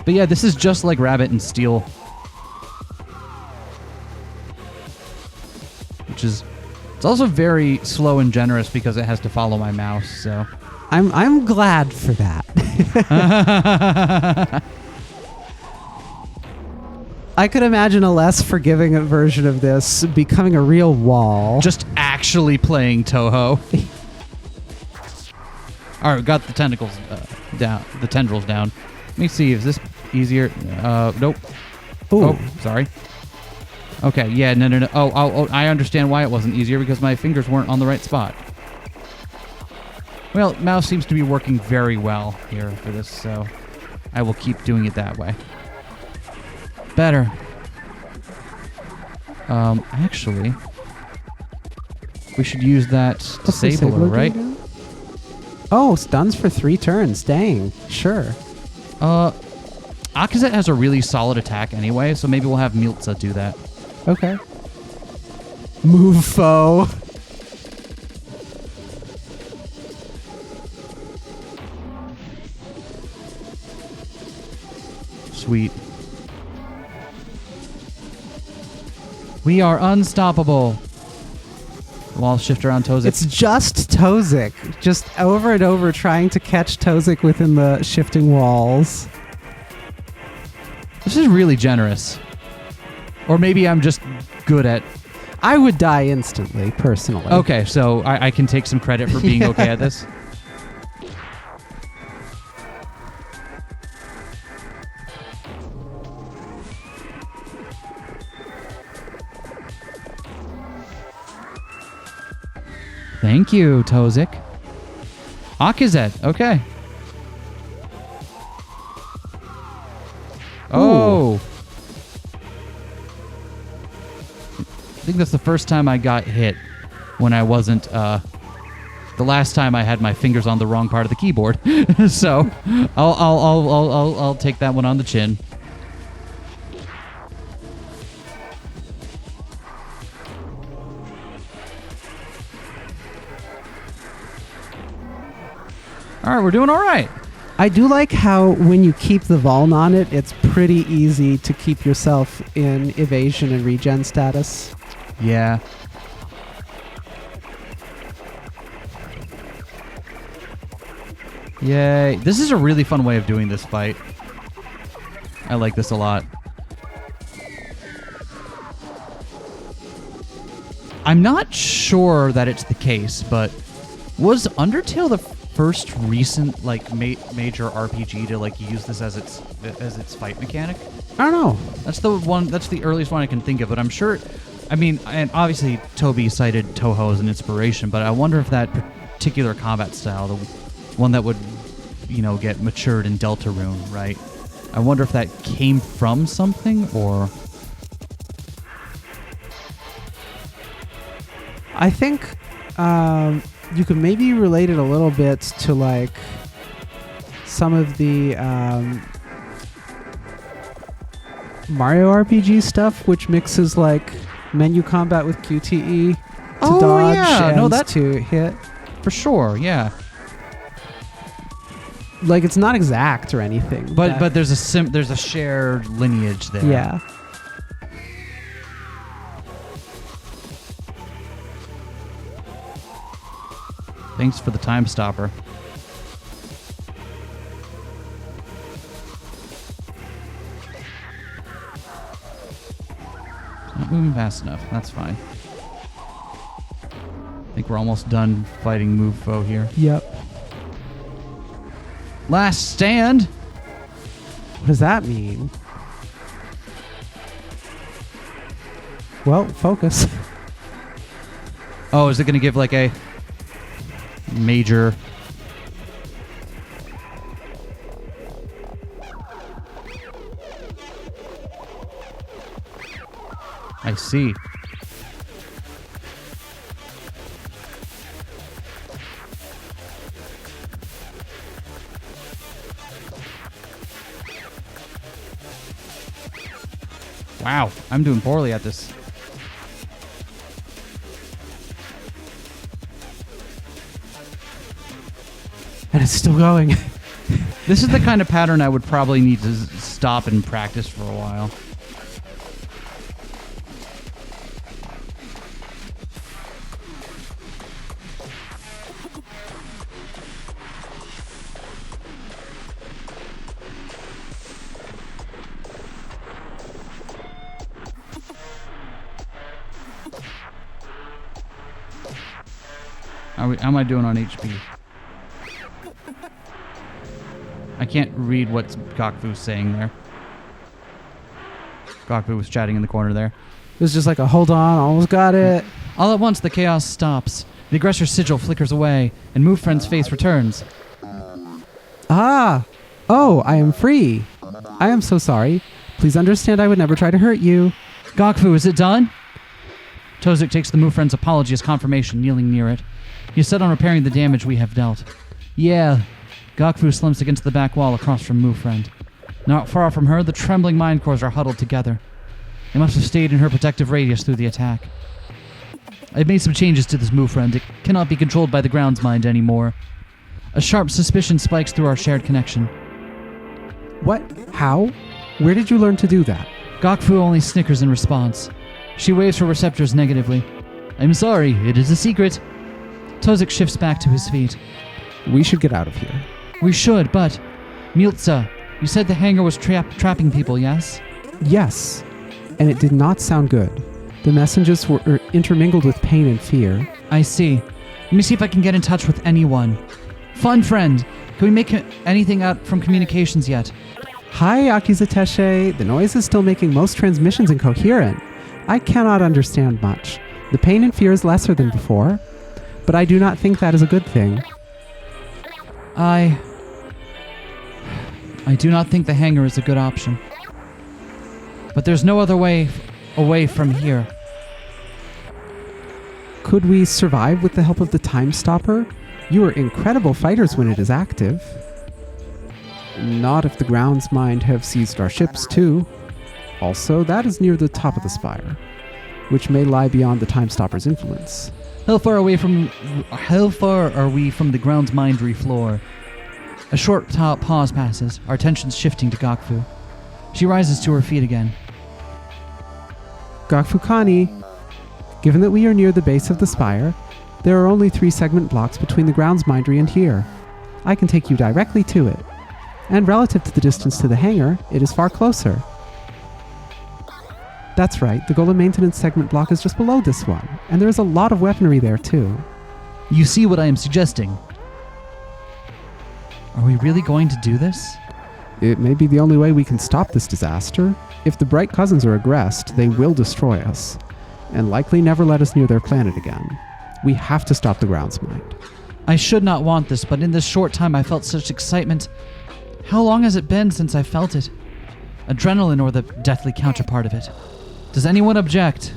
But yeah, this is just like Rabbit and Steel. Which is... It's also very slow and generous because it has to follow my mouse, so... I'm glad for that. I could imagine a less forgiving version of this becoming a real wall. Just actually playing Toho. Alright, we got the tentacles down. The tendrils down. Let me see, is this easier? Nope. Ooh. Oh, sorry. Okay, yeah, no. Oh, I understand why it wasn't easier, because my fingers weren't on the right spot. Well, mouse seems to be working very well here for this, so I will keep doing it that way. Better. Actually, we should use that disabler, right? Oh, stuns for 3 turns. Dang. Sure. Akazet has a really solid attack anyway, so maybe we'll have Miltza do that. Okay. Move foe. Sweet. We are unstoppable. Wall shifter on Tozik. It's just Tozik. Just over and over trying to catch Tozik within the shifting walls. This is really generous. Or maybe I'm just good at... I would die instantly, personally. Okay, so I can take some credit for being okay at this. Thank you, Tozik. Akazet, okay. Oh. I think that's the first time I got hit when I wasn't, the last time I had my fingers on the wrong part of the keyboard. So I'll take that one on the chin. All right, we're doing all right. I do like how when you keep the Vuln on it, it's pretty easy to keep yourself in evasion and regen status. Yeah. Yay. This is a really fun way of doing this fight. I like this a lot. I'm not sure that it's the case, but was Undertale the first recent major RPG to use this as its fight mechanic? I don't know. That's the earliest one I can think of, but I'm sure. I mean, and obviously Toby cited Toho as an inspiration, but I wonder if that particular combat style, the one that would, get matured in Deltarune, right? I wonder if that came from something, or... I think you could maybe relate it a little bit to some of the Mario RPG stuff, which mixes menu combat with QTE to dodge and to hit. For sure, yeah. It's not exact or anything, but there's a shared lineage there. Yeah. Thanks for the time stopper. Not moving fast enough. That's fine. I think we're almost done fighting Mufo here. Yep. Last stand? What does that mean? Well, focus. Oh, is it going to give like a major... I see. Wow, I'm doing poorly at this. And it's still going. This is the kind of pattern I would probably need to stop and practice for a while. How am I doing on HP? I can't read what Gokfu's saying there. Gokfu was chatting in the corner there. It was just like a hold on, almost got it. All at once, the chaos stops. The aggressor's sigil flickers away, and Move Friend's face returns. Ah! Oh, I am free. I am so sorry. Please understand I would never try to hurt you. Gokfu, is it done? Tozik takes the Move Friend's apology as confirmation, kneeling near it. He is set on repairing the damage we have dealt. Yeah. Gokfu slumps against the back wall across from Move Friend. Not far from her, the trembling mind cores are huddled together. They must have stayed in her protective radius through the attack. I've made some changes to this Move Friend. It cannot be controlled by the ground's mind anymore. A sharp suspicion spikes through our shared connection. What? How? Where did you learn to do that? Gokfu only snickers in response. She waves her receptors negatively. I'm sorry, it is a secret. Tozik shifts back to his feet. We should get out of here. We should, but... Miltza, you said the hangar was trapping people, yes? Yes. And it did not sound good. The messages were intermingled with pain and fear. I see. Let me see if I can get in touch with anyone. Fun friend, can we make anything out from communications yet? Hi, Akizateshe. The noise is still making most transmissions incoherent. I cannot understand much. The pain and fear is lesser than before, but I do not think that is a good thing. I do not think the hangar is a good option. But there's no other way away from here. Could we survive with the help of the Time Stopper? You are incredible fighters when it is active. Not if the ground's mind have seized our ships too. Also, that is near the top of the spire, which may lie beyond the Time Stopper's influence. How far are we from the ground's mindery floor? A short pause passes, our attentions shifting to Gokfu. She rises to her feet again. Gokfu-kani, given that we are near the base of the spire, there are only 3 segment blocks between the ground's mindery and here. I can take you directly to it. And relative to the distance to the hangar, it is far closer. That's right, the Golem maintenance segment block is just below this one, and there is a lot of weaponry there too. You see what I am suggesting? Are we really going to do this? It may be the only way we can stop this disaster. If the Bright Cousins are aggressed, they will destroy us, and likely never let us near their planet again. We have to stop the ground's mind. I should not want this, but in this short time I felt such excitement. How long has it been since I felt it? Adrenaline or the deathly counterpart of it? Does anyone object?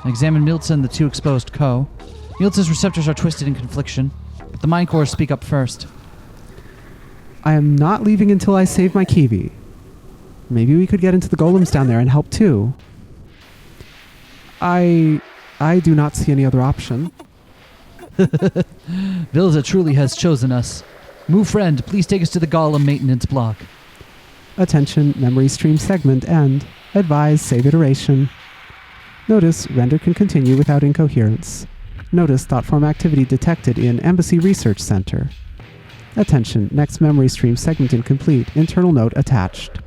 I examine Miltza and the 2 exposed Ko. Miltza's receptors are twisted in confliction, but the mind cores speak up first. I am not leaving until I save my Kiwi. Maybe we could get into the golems down there and help too. I do not see any other option. Vilza truly has chosen us. Move friend, please take us to the golem maintenance block. Attention, memory stream segment end. Advise save iteration. Notice, render can continue without incoherence. Notice thought form activity detected in Embassy Research Center. Attention, next memory stream segment incomplete. Internal note attached.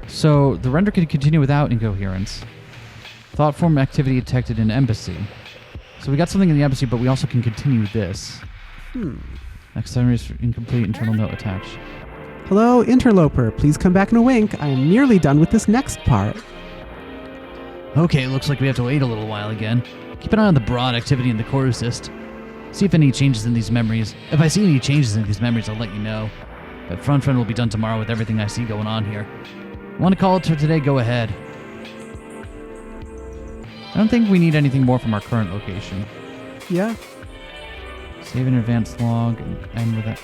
So the render can continue without incoherence. Thought form activity detected in Embassy. So we got something in the Embassy, but we also can continue this. Next memory is incomplete. Internal note attached. Hello, interloper. Please come back in a wink. I am nearly done with this next part. Okay, looks like we have to wait a little while again. Keep an eye on the broad activity in the corru cyst. See if any changes in these memories. If I see any changes in these memories, I'll let you know. But front will be done tomorrow with everything I see going on here. Want to call it for today? Go ahead. I don't think we need anything more from our current location. Yeah. Save an advanced log and end with it.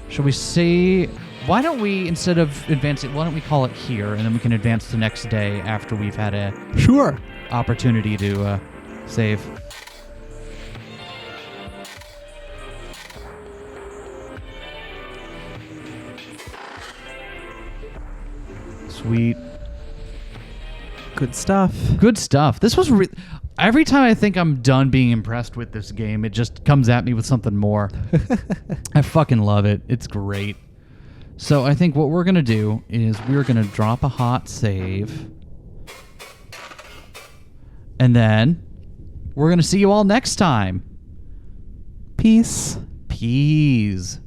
Should we say... Why don't we, instead of advance it, why don't we call it here, and then we can advance the next day after we've had a Sure. opportunity to save. Sweet. Good stuff. Good stuff. This was... Every time I think I'm done being impressed with this game, it just comes at me with something more. I fucking love it. It's great. So I think what we're going to do is we're going to drop a hot save. And then we're going to see you all next time. Peace. Peace.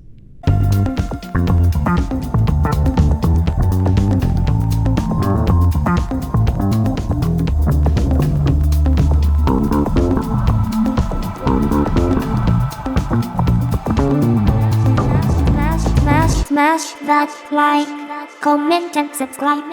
Smash that like, comment and subscribe.